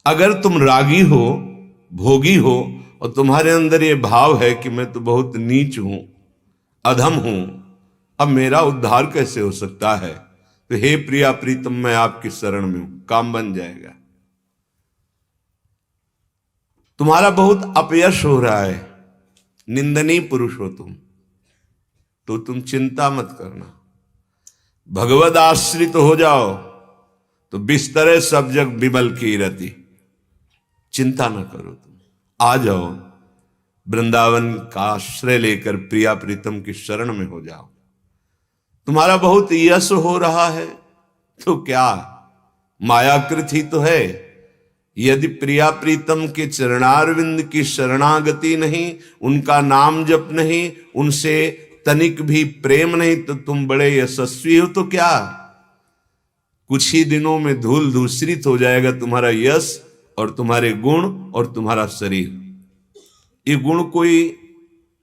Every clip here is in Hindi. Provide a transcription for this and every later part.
अगर तुम रागी हो, भोगी हो, और तुम्हारे अंदर ये भाव है कि मैं तो बहुत नीच हूं, अधम हूं, अब मेरा उद्धार कैसे हो सकता है, तो हे प्रिया प्रीतम मैं आपकी शरण में हूं, काम बन जाएगा। तुम्हारा बहुत अपयश हो रहा है, निंदनीय पुरुष हो तुम, तो तुम चिंता मत करना, भगवद आश्रित हो जाओ तो बिस्तरे सब जग बिमल की रति। चिंता न करो, तुम आ जाओ, वृंदावन का आश्रय लेकर प्रिया प्रीतम की शरण में हो जाओ। तुम्हारा बहुत यश हो रहा है तो क्या, मायाकृत ही तो है। यदि प्रिया प्रीतम के चरणारविंद की शरणागति नहीं, उनका नाम जप नहीं, उनसे तनिक भी प्रेम नहीं, तो तुम बड़े यशस्वी हो तो क्या, कुछ ही दिनों में धूल धूसरित हो जाएगा तुम्हारा यश और तुम्हारे गुण और तुम्हारा शरीर। ये गुण कोई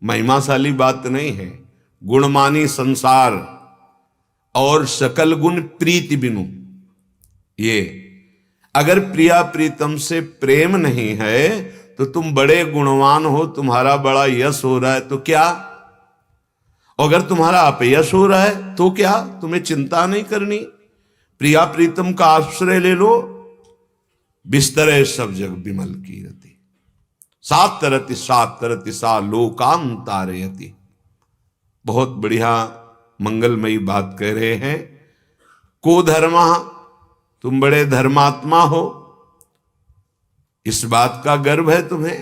महिमाशाली बात नहीं है। गुणमानी संसार और सकल गुण प्रीति बिनु। ये अगर प्रिया प्रीतम से प्रेम नहीं है तो तुम बड़े गुणवान हो, तुम्हारा बड़ा यश हो रहा है तो क्या, अगर तुम्हारा अपयश हो रहा है तो क्या, तुम्हें चिंता नहीं करनी, प्रिया प्रीतम का आश्रय ले लो, बिस्तरे सब जग बिमल की रति, सात तरति सा लोकांतारयति। बहुत बढ़िया मंगलमयी बात कह रहे हैं। को धर्मा, तुम बड़े धर्मात्मा हो, इस बात का गर्व है तुम्हें,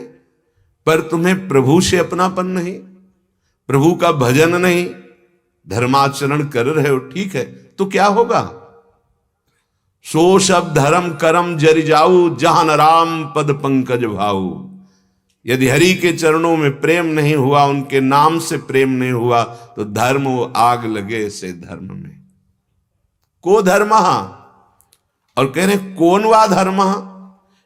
पर तुम्हें प्रभु से अपनापन नहीं, प्रभु का भजन नहीं, धर्माचरण कर रहे हो, ठीक है, तो क्या होगा, सो सब धर्म करम जरि जाऊ, जहान राम पद पंकज भाऊ। यदि हरि के चरणों में प्रेम नहीं हुआ, उनके नाम से प्रेम नहीं हुआ, तो धर्म वो आग लगे से धर्म में। को धर्म, और कह रहे कौन वा धर्म,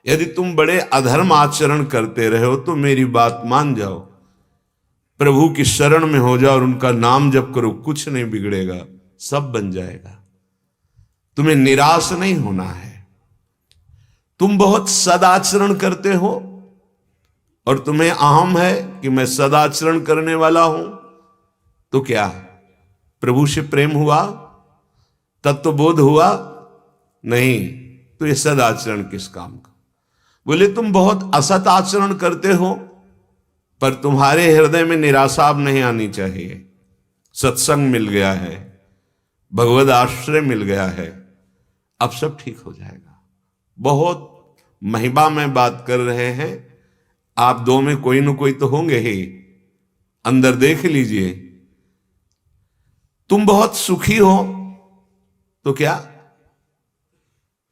यदि तुम बड़े अधर्म आचरण करते रहे हो तो मेरी बात मान जाओ, प्रभु की शरण में हो जाओ और उनका नाम जप करो, कुछ नहीं बिगड़ेगा, सब बन जाएगा। तुम्हें निराश नहीं होना है। तुम बहुत सदाचरण करते हो और तुम्हें अहम है कि मैं सदाचरण करने वाला हूं, तो क्या प्रभु से प्रेम हुआ, तत्वबोध हुआ नहीं, तो ये सदाचरण किस काम का। बोले तुम बहुत असत आचरण करते हो, पर तुम्हारे हृदय में निराशा अब नहीं आनी चाहिए। सत्संग मिल गया है, भगवद आश्रय मिल गया है, अब सब ठीक हो जाएगा। बहुत महिमा में बात कर रहे हैं, आप दो में कोई न कोई तो होंगे ही, अंदर देख लीजिए। तुम बहुत सुखी हो तो क्या,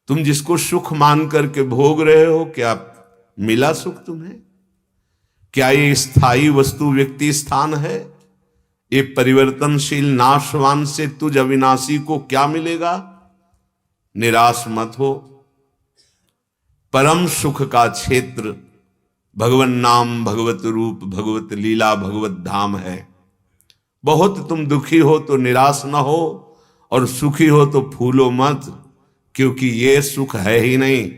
तुम जिसको सुख मान करके भोग रहे हो, क्या मिला सुख तुम्हें, क्या ये स्थायी वस्तु व्यक्ति स्थान है, ये परिवर्तनशील नाशवान से तुझ अविनाशी को क्या मिलेगा। निराश मत हो, परम सुख का क्षेत्र भगवन नाम, भगवत रूप, भगवत लीला, भगवत धाम है। बहुत तुम दुखी हो तो निराश न हो, और सुखी हो तो फूलो मत, क्योंकि ये सुख है ही नहीं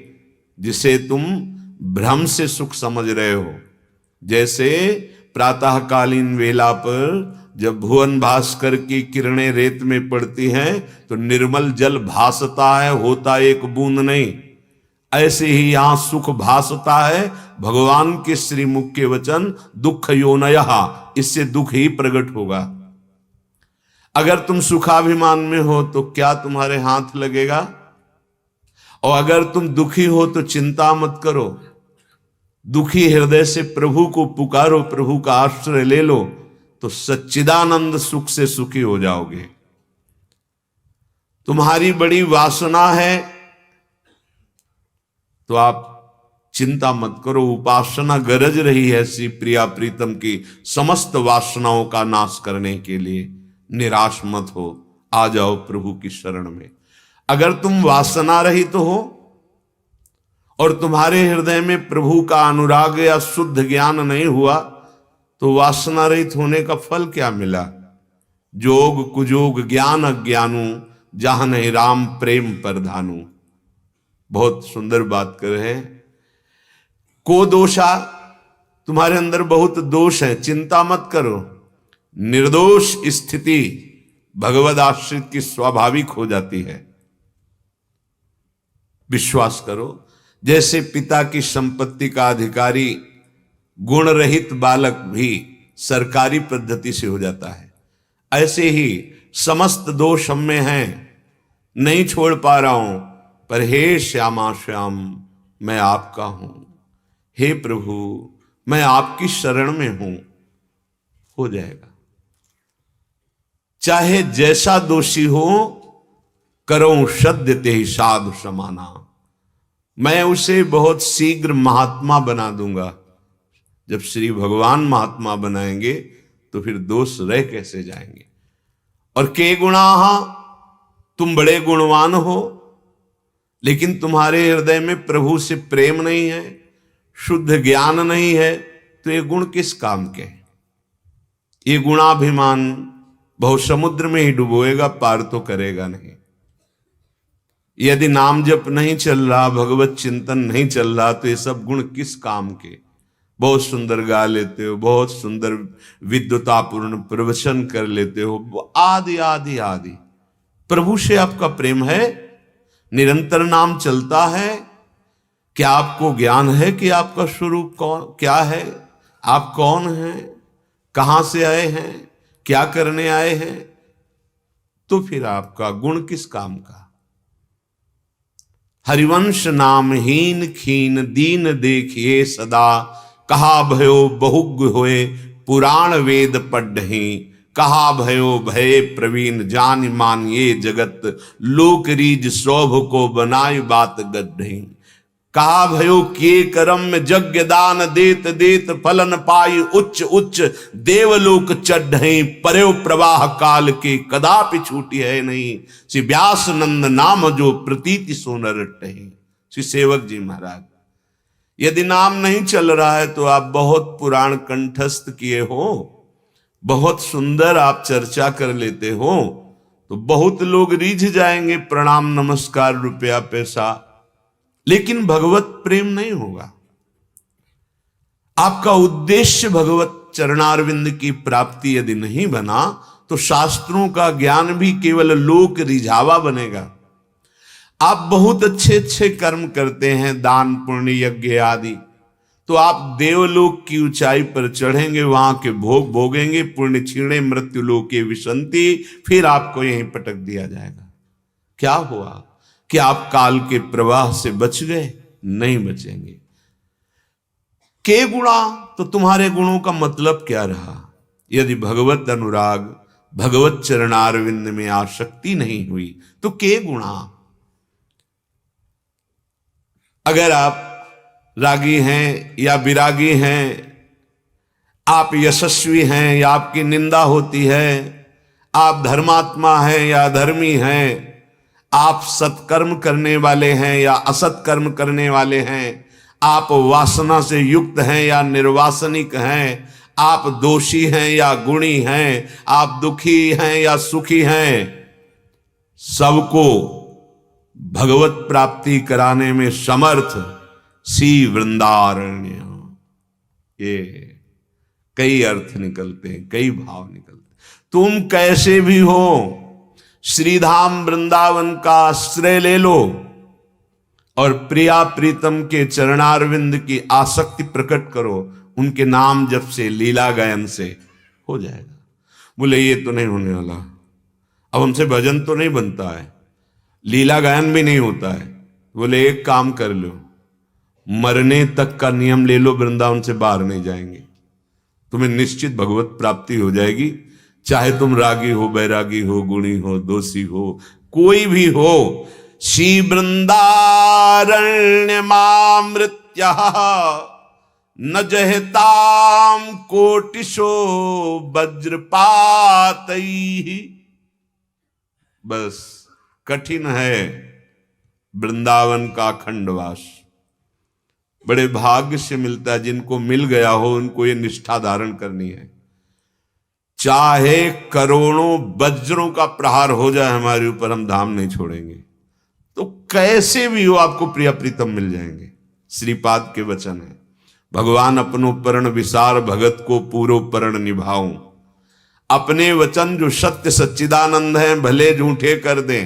जिसे तुम भ्रम से सुख समझ रहे हो। जैसे प्रातःकालीन वेला पर जब भुवन भास्कर की किरणें रेत में पड़ती हैं तो निर्मल जल भासता है, होता एक बूंद नहीं, ऐसे ही यहां सुख भासता है। भगवान के श्रीमुख के वचन दुख योनयः, इससे दुख ही प्रकट होगा। अगर तुम सुखाभिमान में हो तो क्या तुम्हारे हाथ लगेगा, और अगर तुम दुखी हो तो चिंता मत करो, दुखी हृदय से प्रभु को पुकारो, प्रभु का आश्रय ले लो, तो सच्चिदानंद सुख से सुखी हो जाओगे। तुम्हारी बड़ी वासना है तो आप चिंता मत करो, उपासना गरज रही है श्री प्रिया प्रीतम की समस्त वासनाओं का नाश करने के लिए। निराश मत हो, आ जाओ प्रभु की शरण में। अगर तुम वासना रहित हो और तुम्हारे हृदय में प्रभु का अनुराग या शुद्ध ज्ञान नहीं हुआ, तो वासना रहित होने का फल क्या मिला। जोग कुजोग ज्ञान अज्ञानू, जहां नहीं राम प्रेम परधानु। बहुत सुंदर बात कर रहे हैं। को दोषा, तुम्हारे अंदर बहुत दोष है, चिंता मत करो। निर्दोष स्थिति भगवद आश्रित की स्वाभाविक हो जाती है। विश्वास करो, जैसे पिता की संपत्ति का अधिकारी गुण रहित बालक भी सरकारी पद्धति से हो जाता है, ऐसे ही समस्त दोष हम में हैं, नहीं छोड़ पा रहा हूं, पर हे श्यामा श्याम मैं आपका हूं, हे प्रभु मैं आपकी शरण में हूं, हो जाएगा। चाहे जैसा दोषी हो, करो सद्य ते ही साधु समाना, मैं उसे बहुत शीघ्र महात्मा बना दूंगा। जब श्री भगवान महात्मा बनाएंगे तो फिर दोष रह कैसे जाएंगे। और के गुणाः, तुम बड़े गुणवान हो, लेकिन तुम्हारे हृदय में प्रभु से प्रेम नहीं है, शुद्ध ज्ञान नहीं है, तो ये गुण किस काम के? ये गुणाभिमान बहुत समुद्र में ही डुबोएगा, पार तो करेगा नहीं। यदि नाम जप नहीं चल रहा, भगवत चिंतन नहीं चल रहा, तो ये सब गुण किस काम के? बहुत सुंदर गा लेते हो, बहुत सुंदर विद्वतापूर्ण प्रवचन कर लेते हो, आदि आदि आदि। प्रभु से आपका प्रेम है, निरंतर नाम चलता है, क्या आपको ज्ञान है कि आपका स्वरूप कौन क्या है, आप कौन हैं, कहां से आए हैं, क्या करने आए हैं, तो फिर आपका गुण किस काम का? हरिवंश नाम हीन खीन दीन देखिए सदा, कहा भयो बहुज्ञ होए पुराण वेद पढ़हि, कहा भयो भय प्रवीण जान मानिए जगत, लोक रीज शोभ को बनाई बात गढ़हि, कहा भयो किए कर्म में यज्ञ दान देत देत फलन पाई उच्च उच्च, देवलोक चढ़हि पर्यो प्रवाह काल के, कदापि छूटी है नहीं, श्री व्यास नंद नाम जो प्रतीति सोन रटहि। श्री सेवक जी महाराज, यदि नाम नहीं चल रहा है तो आप बहुत पुराण कंठस्थ किए हो, बहुत सुंदर आप चर्चा कर लेते हो, तो बहुत लोग रीझ जाएंगे, प्रणाम नमस्कार रुपया पैसा, लेकिन भगवत प्रेम नहीं होगा। आपका उद्देश्य भगवत चरणारविंद की प्राप्ति यदि नहीं बना, तो शास्त्रों का ज्ञान भी केवल लोक रिझावा बनेगा। आप बहुत अच्छे अच्छे कर्म करते हैं, दान पुण्य यज्ञ आदि, तो आप देवलोक की ऊंचाई पर चढ़ेंगे, वहां के भोग भोगेंगे, पुण्य क्षीणे मृत्यु लोके विशंति, फिर आपको यहीं पटक दिया जाएगा। क्या हुआ कि आप काल के प्रवाह से बच गए? नहीं बचेंगे। के गुणा, तो तुम्हारे गुणों का मतलब क्या रहा? यदि भगवत अनुराग, भगवत चरणारविंद में आसक्ति नहीं हुई, तो के गुणा। अगर आप रागी हैं या विरागी हैं, आप यशस्वी हैं या आपकी निंदा होती है, आप धर्मात्मा हैं या धर्मी हैं, आप सत्कर्म करने वाले हैं या असत कर्म करने वाले हैं, आप वासना से युक्त हैं या निर्वासनिक हैं, आप दोषी हैं या गुणी हैं, आप दुखी हैं या सुखी हैं, सबको भगवत प्राप्ति कराने में समर्थ श्री वृंदारण्य। ये कई अर्थ निकलते हैं, कई भाव निकलते हैं। तुम कैसे भी हो, श्रीधाम वृंदावन का आश्रय ले लो और प्रिया प्रीतम के चरणारविंद की आसक्ति प्रकट करो, उनके नाम जप से, लीला गायन से हो जाएगा। बोले ये तो नहीं होने वाला, अब हमसे भजन तो नहीं बनता है, लीला गायन भी नहीं होता है। बोले एक काम कर लो, मरने तक का नियम ले लो, वृंदावन से बाहर नहीं जाएंगे, तुम्हें निश्चित भगवत प्राप्ति हो जाएगी। चाहे तुम रागी हो, बैरागी हो, गुणी हो, दोषी हो, कोई भी हो। श्री वृंदारण्य मामृत्य न जहताम कोटिशो वज्रपात। बस कठिन है वृंदावन का खंडवास, बड़े भाग्य से मिलता है। जिनको मिल गया हो उनको ये निष्ठा धारण करनी है। चाहे करोड़ों वज्रों का प्रहार हो जाए हमारे ऊपर, हम धाम नहीं छोड़ेंगे। तो कैसे भी हो आपको प्रिया प्रीतम मिल जाएंगे, श्रीपाद के वचन है। भगवान अपनो परण विसार, भगत को पूरो परण निभाऊं। अपने वचन जो सत्य सच्चिदानंद हैं, भले झूठे कर दें,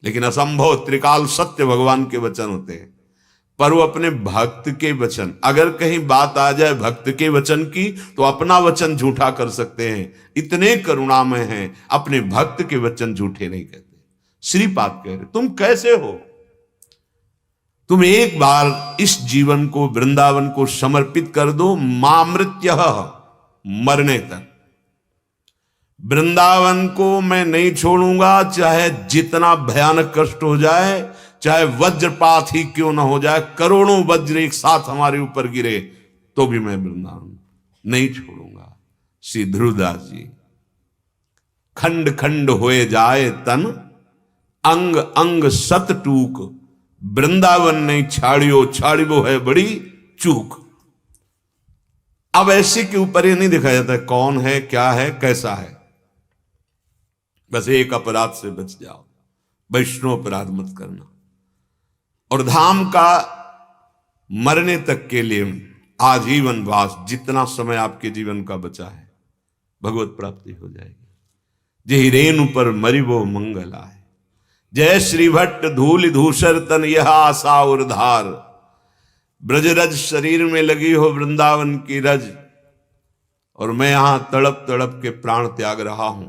लेकिन असंभव त्रिकाल सत्य भगवान के वचन होते हैं। पर वो अपने भक्त के वचन, अगर कहीं बात आ जाए भक्त के वचन की, तो अपना वचन झूठा कर सकते हैं। इतने करुणामय हैं, अपने भक्त के वचन झूठे नहीं कहते। श्रीपाद कह रहे, तुम कैसे हो? तुम एक बार इस जीवन को, वृंदावन को समर्पित कर दो, मामृत्य, मरने तक। वृंदावन को मैं नहीं छोड़ूंगा, चाहे जितना भयानक कष्ट हो जाए, चाहे वज्रपात ही क्यों ना हो जाए, करोड़ों वज्र एक साथ हमारे ऊपर गिरे, तो भी मैं वृंदावन नहीं छोड़ूंगा। श्री ध्रुवदास जी, खंड खंड होए जाए तन, अंग अंग सत टूक, वृंदावन नहीं छाड़ियो, छाड़ियो है बड़ी चूक। अब ऐसे के ऊपर ये नहीं दिखाया जाता कौन है, क्या है, कैसा है। बस एक अपराध से बच जाओ, वैष्णव अपराध मत करना। और धाम का मरने तक के लिए आजीवन वास, जितना समय आपके जीवन का बचा है, भगवत प्राप्ति हो जाएगी। जय रेणु पर मरिबो मंगल आए, जय श्री भट्ट धूल धूसर तन यह आशा और धार। ब्रजरज शरीर में लगी हो वृंदावन की रज, और मैं यहां तड़प तड़प के प्राण त्याग रहा हूं,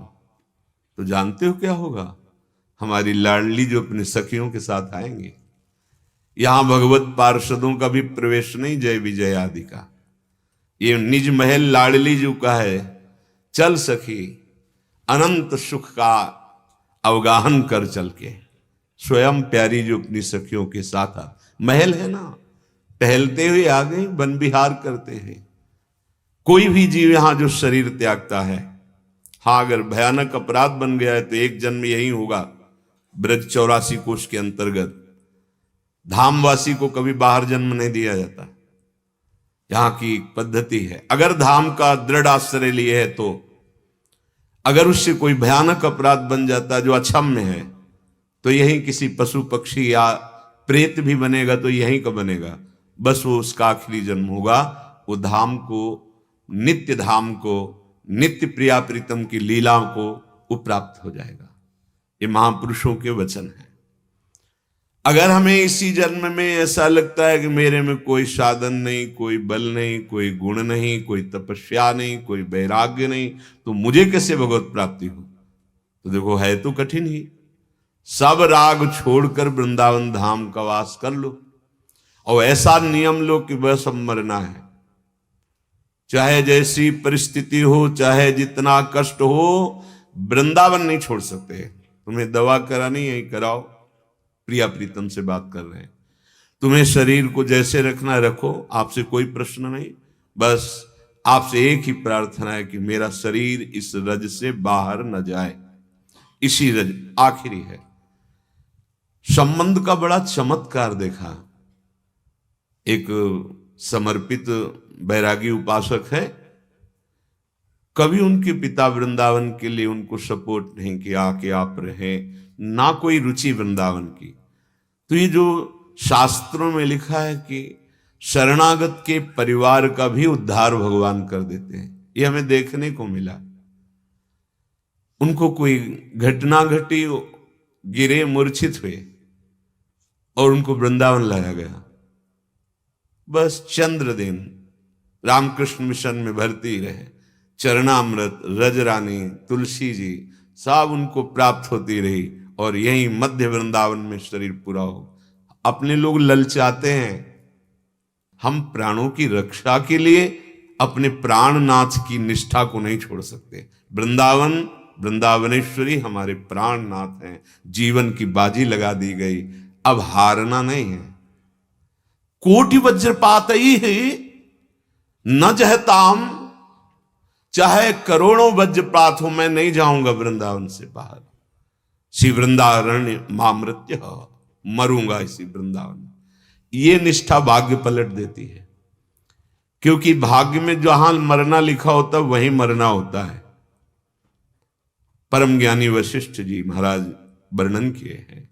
तो जानते हो क्या होगा? हमारी लाडली जो अपने सखियों के साथ आएंगे। यहां भगवत पार्षदों का भी प्रवेश नहीं, जय विजय आदि का। ये निज महल लाडली जो का है, चल सखी अनंत सुख का अवगाहन कर चल के। स्वयं प्यारी जो अपनी सखियों के साथ आ, महल है ना, टहलते हुए आ गए, वन विहार करते हैं। कोई भी जीव यहां जो शरीर त्यागता है, हाँ अगर भयानक अपराध बन गया है तो एक जन्म यही होगा, ब्रज 84 कोष के अंतर्गत। धामवासी को कभी बाहर जन्म नहीं दिया जाता, यहां की पद्धति है। अगर धाम का दृढ़ आश्रय लिए है, तो अगर उससे कोई भयानक अपराध बन जाता जो अक्षम्य है, तो यही किसी पशु पक्षी या प्रेत भी बनेगा तो यहीं का बनेगा। बस वो उसका आखिरी जन्म होगा, वो धाम को, नित्य धाम को, नित्य प्रिया प्रीतम की लीला को वो प्राप्त हो जाएगा। ये महापुरुषों के वचन है। अगर हमें इसी जन्म में ऐसा लगता है कि मेरे में कोई साधन नहीं, कोई बल नहीं, कोई गुण नहीं, कोई तपस्या नहीं, कोई वैराग्य नहीं, तो मुझे कैसे भगवत प्राप्ति हो? तो देखो है तो कठिन ही। सब राग छोड़कर वृंदावन धाम का वास कर लो, और ऐसा नियम लो कि बस अब मरना है। चाहे जैसी परिस्थिति हो, चाहे जितना कष्ट हो, वृंदावन नहीं छोड़ सकते। तुम्हें दवा करानी है, कराओ, प्रिया प्रीतम से बात कर रहे हैं। तुम्हें शरीर को जैसे रखना रखो, आपसे कोई प्रश्न नहीं। बस आपसे एक ही प्रार्थना है कि मेरा शरीर इस रज से बाहर न जाए। इसी रज आखिरी है। संबंध का बड़ा चमत्कार देखा। एक समर्पित बैरागी उपासक है, कभी उनके पिता वृंदावन के लिए उनको सपोर्ट नहीं किया कि आप रहें, ना कोई रुचि वृंदावन की। तो ये जो शास्त्रों में लिखा है कि शरणागत के परिवार का भी उद्धार भगवान कर देते हैं, ये हमें देखने को मिला। उनको कोई घटना घटी, गिरे, मूर्छित हुए, और उनको वृंदावन लाया गया। बस चंद्र दिन रामकृष्ण मिशन में भर्ती रहे, चरणामृत, रजरानी, तुलसी जी सब उनको प्राप्त होती रही, और यही मध्य वृंदावन में शरीर पूरा हो। अपने लोग ललचाते हैं, हम प्राणों की रक्षा के लिए अपने प्राणनाथ की निष्ठा को नहीं छोड़ सकते। वृंदावन, वृंदावनेश्वरी हमारे प्राणनाथ हैं। जीवन की बाजी लगा दी गई, अब हारना नहीं है। कोटि वज्रपात ही है न जहताम, चाहे करोड़ों वज्रपात हो, मैं नहीं जाऊंगा वृंदावन से बाहर। श्री वृंदारण्य मामृत्य, मरूंगा इसी वृंदावन। ये निष्ठा भाग्य पलट देती है, क्योंकि भाग्य में जहां मरना लिखा होता है वहीं मरना होता है। परम ज्ञानी वशिष्ठ जी महाराज वर्णन किए हैं,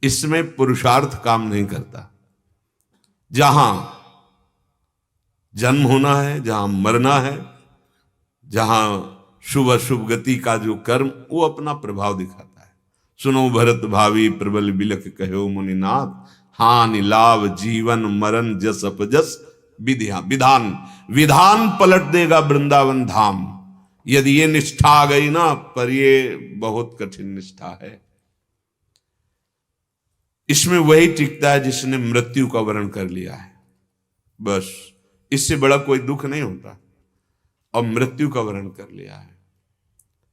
इसमें पुरुषार्थ काम नहीं करता। जहां जन्म होना है, जहां मरना है, जहां शुभ अशुभ गति का जो कर्म वो अपना प्रभाव दिखाता है। सुनो भरत भावी प्रबल बिलख कहो मुनिनाथ, हानि लाभ जीवन मरण जस अपजस विधान। विधान पलट देगा वृंदावन धाम, यदि ये निष्ठा आ गई ना, पर ये बहुत कठिन निष्ठा है। इसमें वही टिकता है जिसने मृत्यु का वरण कर लिया है, बस इससे बड़ा कोई दुख नहीं होता। और मृत्यु का वरण कर लिया है,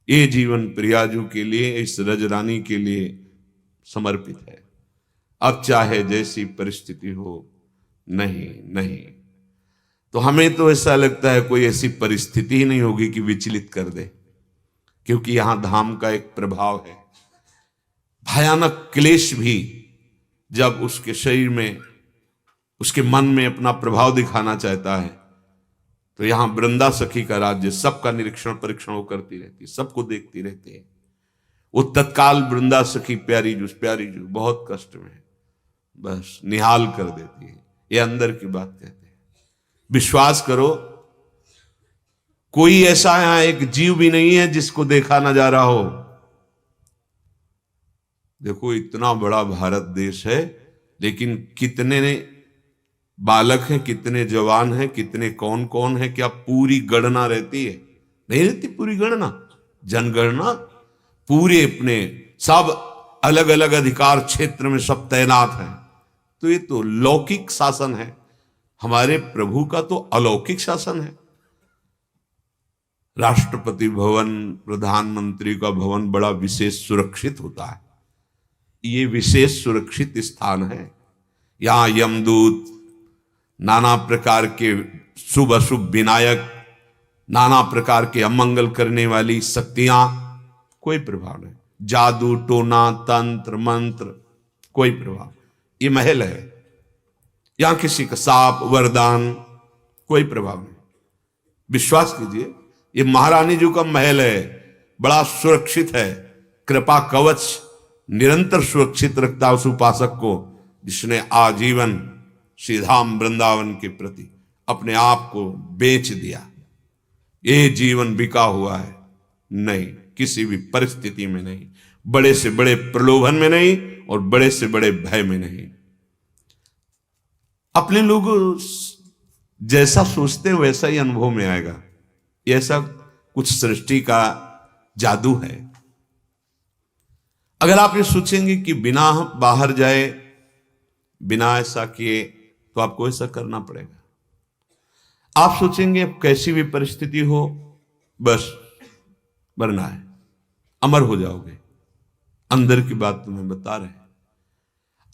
ये जीवन प्रियाजू के लिए, इस रजरानी के लिए समर्पित है। अब चाहे जैसी परिस्थिति हो, नहीं नहीं। तो हमें तो ऐसा लगता है कोई ऐसी परिस्थिति ही नहीं होगी कि विचलित कर दे, क्योंकि यहां धाम का एक प्रभाव है। भयानक क्लेश भी जब उसके शरीर में, उसके मन में अपना प्रभाव दिखाना चाहता है, तो यहां वृंदा सखी का राज्य सबका निरीक्षण परीक्षण वो करती रहती है, सबको देखती रहती है। वो तत्काल वृंदा सखी प्यारी जू बहुत कष्ट में है, बस निहाल कर देती है। ये अंदर की बात कहते हैं। विश्वास करो, कोई ऐसा यहां एक जीव भी नहीं है जिसको देखा ना जा रहा हो। देखो इतना बड़ा भारत देश है, लेकिन कितने बालक हैं, कितने जवान हैं, कितने कौन कौन है, क्या पूरी गणना रहती है? नहीं रहती पूरी गणना, जनगणना पूरे अपने सब अलग अलग अधिकार क्षेत्र में सब तैनात हैं। तो ये तो लौकिक शासन है, हमारे प्रभु का तो अलौकिक शासन है। राष्ट्रपति भवन, प्रधानमंत्री का भवन बड़ा विशेष सुरक्षित होता है, ये विशेष सुरक्षित स्थान है। यहां यमदूत, नाना प्रकार के शुभ अशुभ विनायक, नाना प्रकार के अमंगल करने वाली शक्तियां, कोई प्रभाव नहीं। जादू टोना तंत्र मंत्र कोई प्रभाव। ये महल है, यहां किसी का साप वरदान कोई प्रभाव नहीं। विश्वास कीजिए, ये महारानी जी का महल है, बड़ा सुरक्षित है। कृपा कवच निरंतर सुरक्षित रखता उस उपासक को जिसने आजीवन श्रीधाम वृंदावन के प्रति अपने आप को बेच दिया। ये जीवन बिका हुआ है, नहीं किसी भी परिस्थिति में नहीं, बड़े से बड़े प्रलोभन में नहीं और बड़े से बड़े भय में नहीं। अपने लोग जैसा सोचते हैं वैसा ही अनुभव में आएगा। ऐसा कुछ सृष्टि का जादू है। अगर आप ये सोचेंगे कि बिना बाहर जाए, बिना ऐसा किए, तो आपको ऐसा करना पड़ेगा। आप सोचेंगे अब कैसी भी परिस्थिति हो बस मरना है, अमर हो जाओगे। अंदर की बात तुम्हें बता रहे हैं।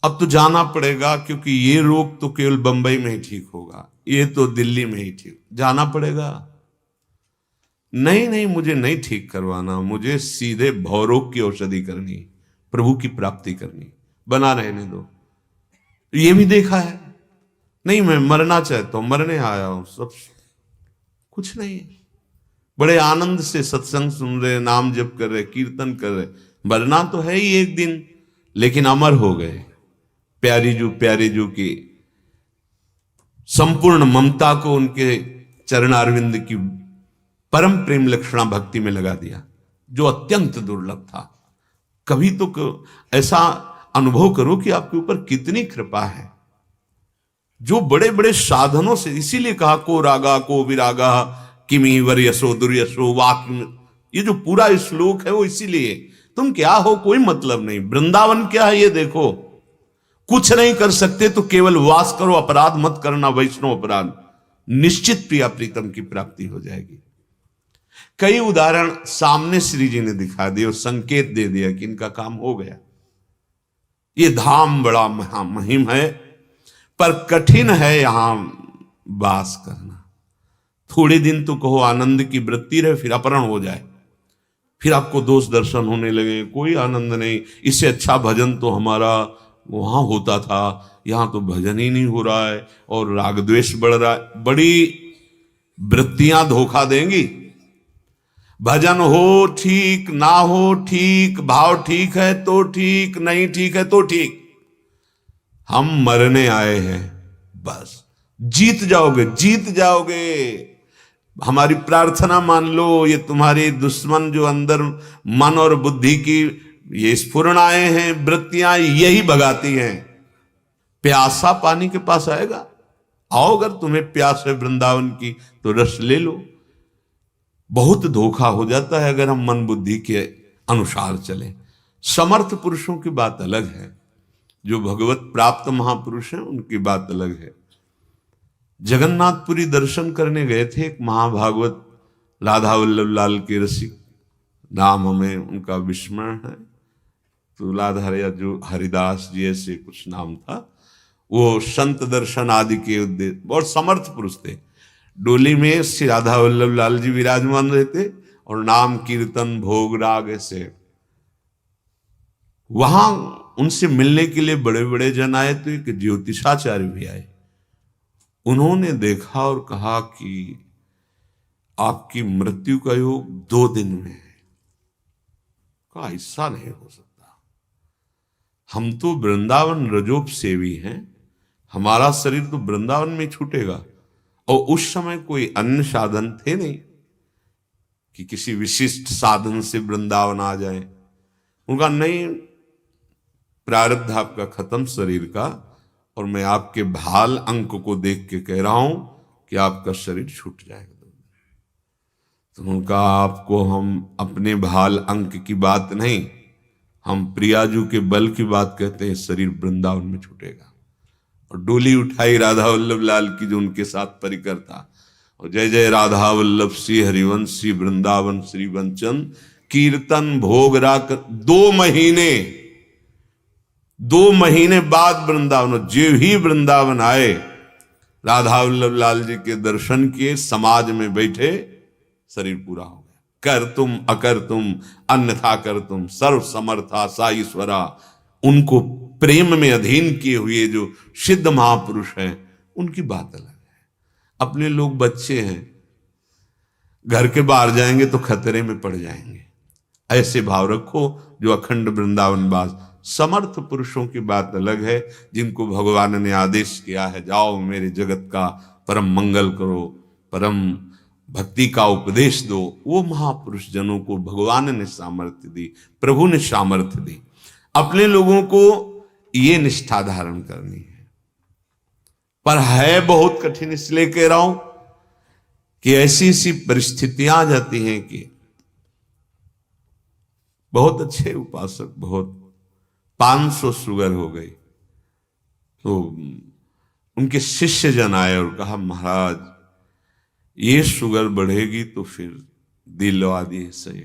अब तो जाना पड़ेगा, क्योंकि ये रोग तो केवल बंबई में ही ठीक होगा, ये तो दिल्ली में ही ठीक। जाना पड़ेगा। नहीं नहीं, मुझे नहीं ठीक करवाना, मुझे सीधे भवरोग की औषधि करनी, प्रभु की प्राप्ति करनी, बना रहने दो। ये भी देखा है। नहीं मैं मरना चाहता हूं, मरने आया हूं, सब कुछ नहीं है। बड़े आनंद से सत्संग सुन रहे, नाम जप कर रहे, कीर्तन कर रहे। मरना तो है ही एक दिन, लेकिन अमर हो गए। प्यारी जू की संपूर्ण ममता को उनके चरणारविंद की परम प्रेम लक्षणा भक्ति में लगा दिया, जो अत्यंत दुर्लभ था। कभी तो ऐसा अनुभव करो कि आपके ऊपर कितनी कृपा है। जो बड़े बड़े साधनों से, इसीलिए कहा को रागा को विरागा किमी वर्यसो दुर्यसो वाक्य, ये जो पूरा श्लोक है वो इसीलिए। तुम क्या हो कोई मतलब नहीं, वृंदावन क्या है ये देखो। कुछ नहीं कर सकते तो केवल वास करो, अपराध मत करना, वैष्णव अपराध, निश्चित प्रिया प्रीतम की प्राप्ति हो जाएगी। कई उदाहरण सामने श्री जी ने दिखा दिए और संकेत दे दिया कि इनका काम हो गया। ये धाम बड़ा महामहिम है, पर कठिन है यहां वास करना। थोड़े दिन तो कहो आनंद की वृत्ति रहे, फिर अपहरण हो जाए, फिर आपको दोष दर्शन होने लगे, कोई आनंद नहीं। इससे अच्छा भजन तो हमारा वहां होता था, यहां तो भजन ही नहीं हो रहा है और राग द्वेष बढ़ रहा है। बड़ी वृत्तियां धोखा देंगी। भजन हो ठीक, ना हो ठीक, भाव ठीक है तो ठीक, नहीं ठीक है तो ठीक। हम मरने आए हैं, बस जीत जाओगे, जीत जाओगे। हमारी प्रार्थना मान लो, ये तुम्हारे दुश्मन जो अंदर मन और बुद्धि की ये स्फुरणाएं हैं, वृत्तियां, यही भगाती हैं। प्यासा पानी के पास आएगा? आओ, अगर तुम्हें प्यास है वृंदावन की तो रस ले लो। बहुत धोखा हो जाता है अगर हम मन बुद्धि के अनुसार चलें। समर्थ पुरुषों की बात अलग है, जो भगवत प्राप्त महापुरुष हैं उनकी बात अलग है। जगन्नाथपुरी दर्शन करने गए थे एक महाभागवत राधा वल्लभ लाल के रसिक, नाम हमें उनका विस्मरण है, तुलाधर या जो हरिदास जी ऐसे कुछ नाम था। वो संत दर्शन आदि के उद्देश्य, बहुत समर्थ पुरुष थे। डोली में श्री राधा वल्लभ लाल जी विराजमान रहते और नाम कीर्तन भोग राग ऐसे। वहां उनसे मिलने के लिए बड़े बड़े जन आए, तो एक ज्योतिषाचार्य भी आए। उन्होंने देखा और कहा कि आपकी मृत्यु का योग 2 दिन में है। कहा ऐसा नहीं हो सकता, हम तो वृंदावन रजोप सेवी हैं, हमारा शरीर तो वृंदावन में छूटेगा। और उस समय कोई अन्य साधन थे नहीं कि किसी विशिष्ट साधन से वृंदावन आ जाए। उनका नहीं, प्रारब्ध आपका खत्म शरीर का, और मैं आपके भाल अंक को देख के कह रहा हूं कि आपका शरीर छूट जाएगा। तो उनका आपको हम अपने भाल अंक की बात नहीं, हम प्रियाजू के बल की बात कहते हैं, शरीर वृंदावन में छूटेगा। और डोली उठाई राधा वल्लभ लाल की, जो उनके साथ परिकर था, और जय जय राधा वल्लभ श्री हरिवंश श्री वृंदावन श्री वंचन कीर्तन भोग राग। 2 महीने बाद वृंदावन, जो ही वृंदावन आए, राधा वल्लभ लाल जी के दर्शन किए, समाज में बैठे, शरीर पूरा हो गया। कर तुम अकर तुम अन्यथा कर तुम सर्व समर्था सा ईश्वरा। उनको प्रेम में अधीन किए हुए जो सिद्ध महापुरुष हैं, उनकी बात अलग है। अपने लोग बच्चे हैं, घर के बाहर जाएंगे तो खतरे में पड़ जाएंगे। ऐसे भाव रखो जो अखंड वृंदावन वास। समर्थ पुरुषों की बात अलग है, जिनको भगवान ने आदेश किया है, जाओ मेरे जगत का परम मंगल करो, परम भक्ति का उपदेश दो। वो महापुरुष जनों को भगवान ने सामर्थ्य दी, प्रभु ने सामर्थ्य दी। अपने लोगों को ये निष्ठा धारण करनी है, पर है बहुत कठिन। इसलिए कह रहा हूं कि ऐसी ऐसी परिस्थितियां आ जाती हैं कि बहुत अच्छे उपासक, बहुत 500 शुगर हो गई, तो उनके शिष्य जन आए और कहा, महाराज ये शुगर बढ़ेगी तो फिर दिलवा दिए सही,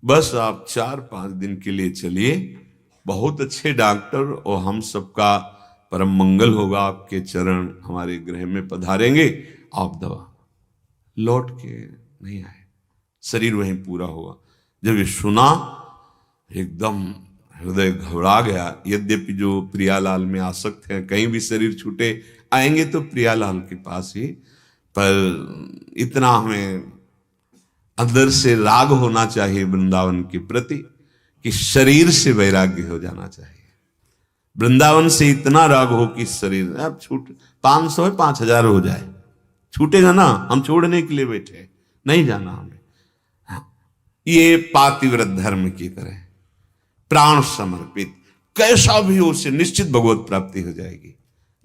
बस आप 4-5 दिन के लिए चलिए, बहुत अच्छे डॉक्टर, और हम सबका परम मंगल होगा, आपके चरण हमारे गृह में पधारेंगे, आप दवा। लौट के नहीं आए, शरीर वहीं पूरा हुआ। जब ये सुना एकदम हृदय घबरा गया। यद्यपि जो प्रियालाल में आसक्त हैं, कहीं भी शरीर छूटे आएंगे तो प्रियालाल के पास ही, पर इतना हमें अंदर से राग होना चाहिए वृंदावन के प्रति कि शरीर से वैराग्य हो जाना चाहिए। वृंदावन से इतना राग हो कि शरीर अब छूट, 500 है 5000 हो जाए, छूटेगा ना, हम छोड़ने के लिए बैठे, नहीं जाना हमें। ये पातिव्रत धर्म की तरह प्राण समर्पित, कैसा भी हो, उससे निश्चित भगवत प्राप्ति हो जाएगी,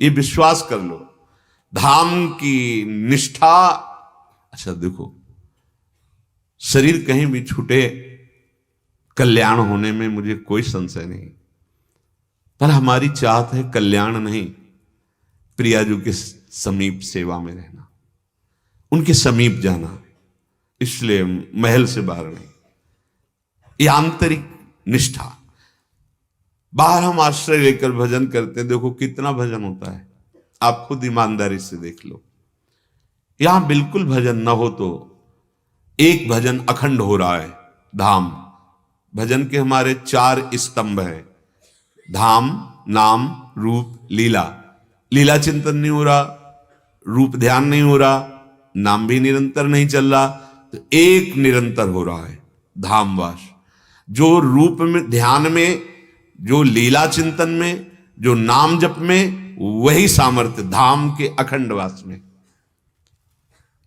ये विश्वास कर लो। धाम की निष्ठा। अच्छा देखो, शरीर कहीं भी छूटे, कल्याण होने में मुझे कोई संशय नहीं, पर हमारी चाहत है कल्याण नहीं, प्रियाजू के समीप सेवा में रहना, उनके समीप जाना, इसलिए महल से बाहर नहीं। ये आंतरिक निष्ठा। बाहर हम आश्रय लेकर भजन करते हैं, देखो कितना भजन होता है, आप खुद ईमानदारी से देख लो। यहां बिल्कुल भजन न हो तो एक भजन अखंड हो रहा है। धाम भजन के हमारे 4 स्तंभ हैं, धाम, नाम, रूप, लीला। लीला चिंतन नहीं हो रहा, रूप ध्यान नहीं हो रहा, नाम भी निरंतर नहीं चल रहा, तो एक निरंतर हो रहा है धामवास। जो रूप में ध्यान में, जो लीला चिंतन में, जो नाम जप में, वही सामर्थ्य धाम के अखंड वास में।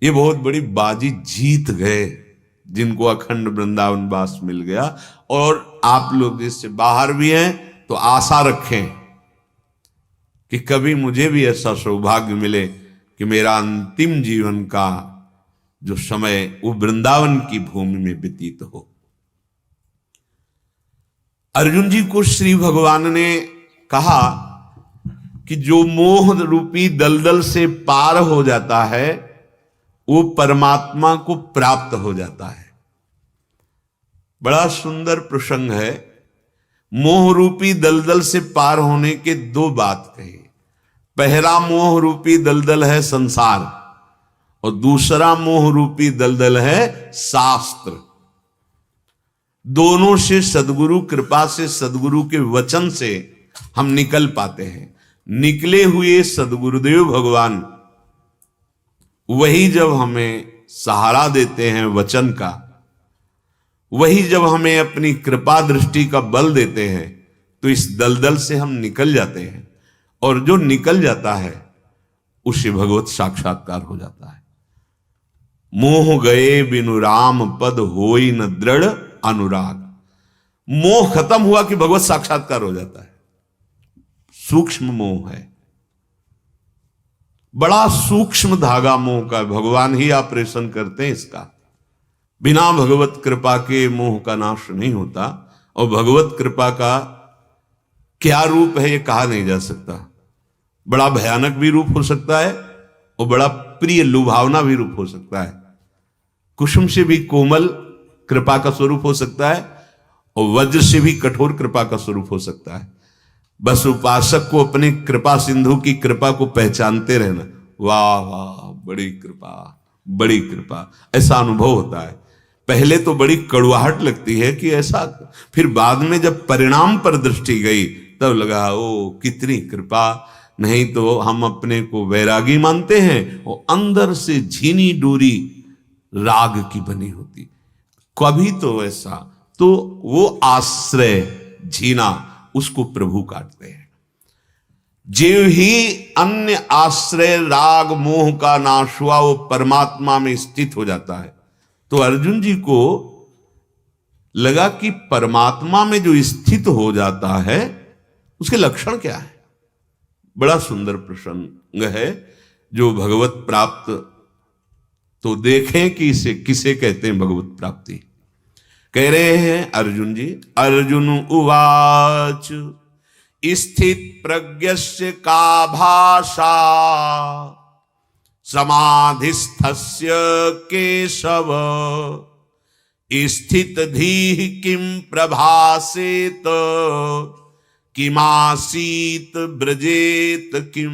ये बहुत बड़ी बाजी जीत गए जिनको अखंड वृंदावन वास मिल गया। और आप लोग जिससे बाहर भी हैं तो आशा रखें कि कभी मुझे भी ऐसा सौभाग्य मिले कि मेरा अंतिम जीवन का जो समय वो वृंदावन की भूमि में व्यतीत हो। अर्जुन जी को श्री भगवान ने कहा कि जो मोह रूपी दलदल से पार हो जाता है वो परमात्मा को प्राप्त हो जाता है। बड़ा सुंदर प्रसंग है। मोह रूपी दलदल से पार होने के दो बात कही। पहला मोह रूपी दलदल है संसार और दूसरा मोह रूपी दलदल है शास्त्र। दोनों से सदगुरु कृपा से, सदगुरु के वचन से हम निकल पाते हैं। निकले हुए सदगुरुदेव भगवान वही जब हमें सहारा देते हैं वचन का, वही जब हमें अपनी कृपा दृष्टि का बल देते हैं तो इस दलदल से हम निकल जाते हैं। और जो निकल जाता है उसे भगवत साक्षात्कार हो जाता है। मोह गए बिनु राम पद होई न दृढ़ अनुराग। मोह खत्म हुआ कि भगवत साक्षात्कार हो जाता है। सूक्ष्म मोह है, बड़ा सूक्ष्म धागा मोह का। भगवान ही ऑपरेशन करते हैं इसका। बिना भगवत कृपा के मोह का नाश नहीं होता। और भगवत कृपा का क्या रूप है ये कहा नहीं जा सकता। बड़ा भयानक भी रूप हो सकता है और बड़ा प्रिय लुभावना भी रूप हो सकता है। कुसुम से भी कोमल कृपा का स्वरूप हो सकता है और वज्र से भी कठोर कृपा का स्वरूप हो सकता है। बस उपासक को अपने कृपा सिंधु की कृपा को पहचानते रहना। वाह वाह, बड़ी कृपा, बड़ी कृपा, ऐसा अनुभव होता है। पहले तो बड़ी कड़वाहट लगती है कि ऐसा, फिर बाद में जब परिणाम पर दृष्टि गई तब लगा ओ कितनी कृपा। नहीं तो हम अपने को वैरागी मानते हैं और अंदर से झीनी डोरी राग की बनी होती। कभी तो ऐसा, तो वो आश्रय झीना उसको प्रभु काटते हैं। जीव ही अन्य आश्रय राग मोह का नाश हुआ वो परमात्मा में स्थित हो जाता है। तो अर्जुन जी को लगा कि परमात्मा में जो स्थित हो जाता है उसके लक्षण क्या है। बड़ा सुंदर प्रसंग है जो भगवत प्राप्त। तो देखें कि इसे किसे कहते हैं भगवत प्राप्ति। कह रहे हैं अर्जुन जी, अर्जुन उवाच स्थित प्रज्ञस्य का भाषा समाधिस्थस्य केशव स्थित धीः किम प्रभासेत किमासीत ब्रजेत किम।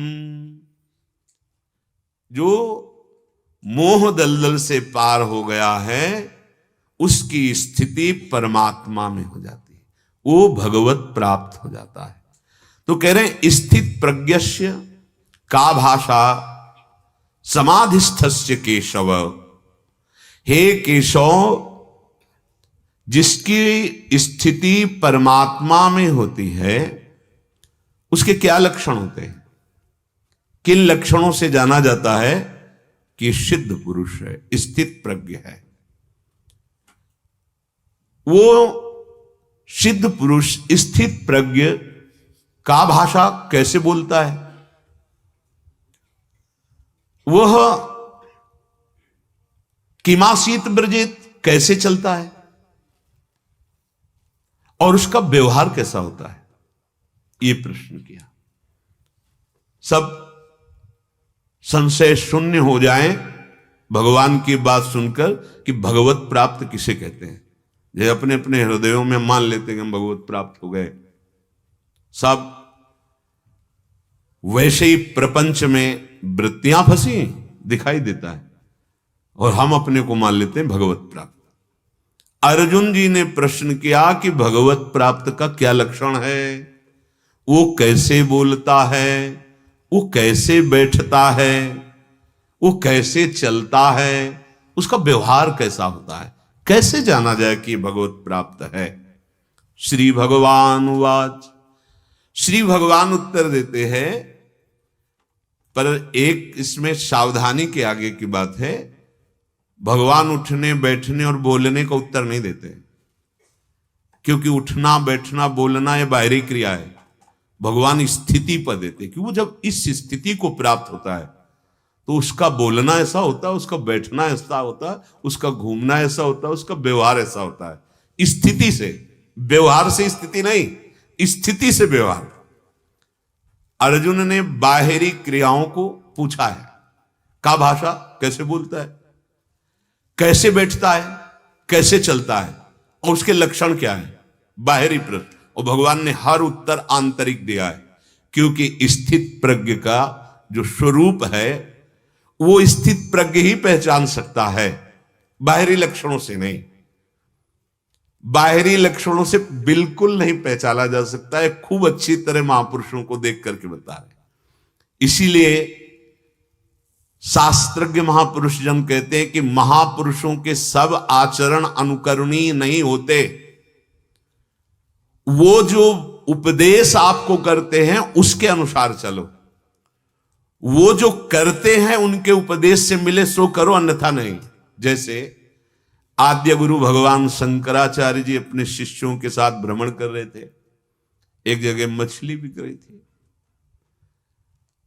जो मोह दलदल से पार हो गया है उसकी स्थिति परमात्मा में हो जाती है, वो भगवत प्राप्त हो जाता है। तो कह रहे हैं स्थित प्रज्ञस्य का भाषा समाधिस्थस्य केशव। हे केशव, जिसकी स्थिति परमात्मा में होती है उसके क्या लक्षण होते हैं? किन लक्षणों से जाना जाता है कि सिद्ध पुरुष है, स्थित प्रज्ञ है? वो सिद्ध पुरुष स्थित प्रज्ञ का भाषा कैसे बोलता है? वह किमासीत ब्रजेत कैसे चलता है और उसका व्यवहार कैसा होता है? ये प्रश्न किया। सब संशय शून्य हो जाएं भगवान की बात सुनकर कि भगवत प्राप्त किसे कहते हैं। जो अपने अपने हृदयों में मान लेते हैं कि हम भगवत प्राप्त हो गए। सब वैसे ही प्रपंच में वृत्तियां फंसी दिखाई देता है और हम अपने को मान लेते हैं भगवत प्राप्त। अर्जुन जी ने प्रश्न किया कि भगवत प्राप्त का क्या लक्षण है? वो कैसे बोलता है? वो कैसे बैठता है? वो कैसे चलता है? उसका व्यवहार कैसा होता है? कैसे जाना जाए कि भगवत प्राप्त है? श्री भगवान उवाच। श्री भगवान उत्तर देते हैं पर एक इसमें सावधानी के आगे की बात है, भगवान उठने बैठने और बोलने का उत्तर नहीं देते, क्योंकि उठना बैठना बोलना ये बाहरी क्रिया है। भगवान स्थिति पर देते, कि वो जब इस स्थिति को प्राप्त होता है तो उसका बोलना ऐसा होता है, उसका बैठना ऐसा होता है, उसका घूमना ऐसा होता है, उसका व्यवहार ऐसा होता है। स्थिति से व्यवहार से स्थिति नहीं, स्थिति से व्यवहार। अर्जुन ने बाहरी क्रियाओं को पूछा है, का भाषा कैसे बोलता है, कैसे बैठता है, कैसे चलता है, और उसके लक्षण क्या है, बाहरी प्रश्न। और भगवान ने हर उत्तर आंतरिक दिया है, क्योंकि स्थित प्रज्ञ का जो स्वरूप है वो स्थित प्रज्ञ ही पहचान सकता है, बाहरी लक्षणों से नहीं। बाहरी लक्षणों से बिल्कुल नहीं पहचाना जा सकता है। खूब अच्छी तरह महापुरुषों को देख करके बता रहे। इसीलिए शास्त्रज्ञ महापुरुष जन कहते हैं कि महापुरुषों के सब आचरण अनुकरणीय नहीं होते। वो जो उपदेश आपको करते हैं उसके अनुसार चलो, वो जो करते हैं उनके उपदेश से मिले सो करो, अन्यथा नहीं। जैसे आद्य गुरु भगवान शंकराचार्य जी अपने शिष्यों के साथ भ्रमण कर रहे थे, एक जगह मछली बिक रही थी।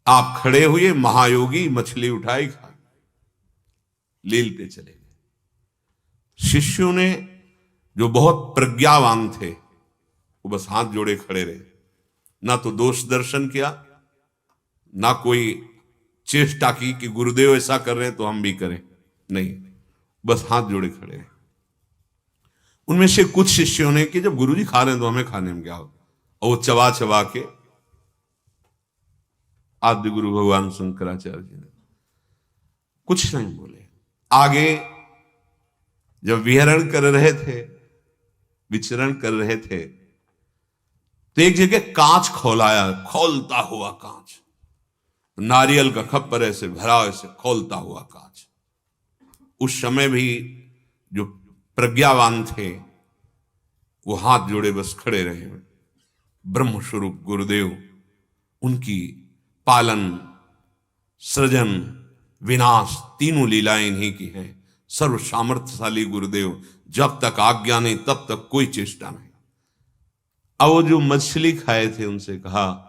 आप खड़े हुए, महायोगी मछली उठाई, खा लील पे चले गए। शिष्यों ने जो बहुत प्रज्ञावान थे वो बस हाथ जोड़े खड़े रहे, ना तो दोष दर्शन किया, ना कोई चेष्टा की कि गुरुदेव ऐसा कर रहे हैं तो हम भी करें, नहीं, बस हाथ जोड़े खड़े रहे। उनमें से कुछ शिष्यों ने कि जब गुरुजी खा रहे हैं तो हमें खाने में क्या हो, और वो चबा चबा के आद्य गुरु भगवान शंकराचार्य जी ने कुछ नहीं बोले। आगे जब विहरण कर रहे थे, विचरण कर रहे थे, तो एक जगह कांच खोलाया, खोलता हुआ कांच, नारियल का खप्पर ऐसे भरा, ऐसे खोलता हुआ कांच। उस समय भी जो प्रज्ञावान थे वो हाथ जोड़े बस खड़े रहे। ब्रह्म स्वरूप गुरुदेव, उनकी पालन, सृजन, विनाश तीनों लीलाएं इन्हीं की हैं। सर्व सामर्थ्यशाली गुरुदेव, जब तक आज्ञा नहीं तब तक कोई चेष्टा नहीं। अब वो जो मछली खाए थे उनसे कहा,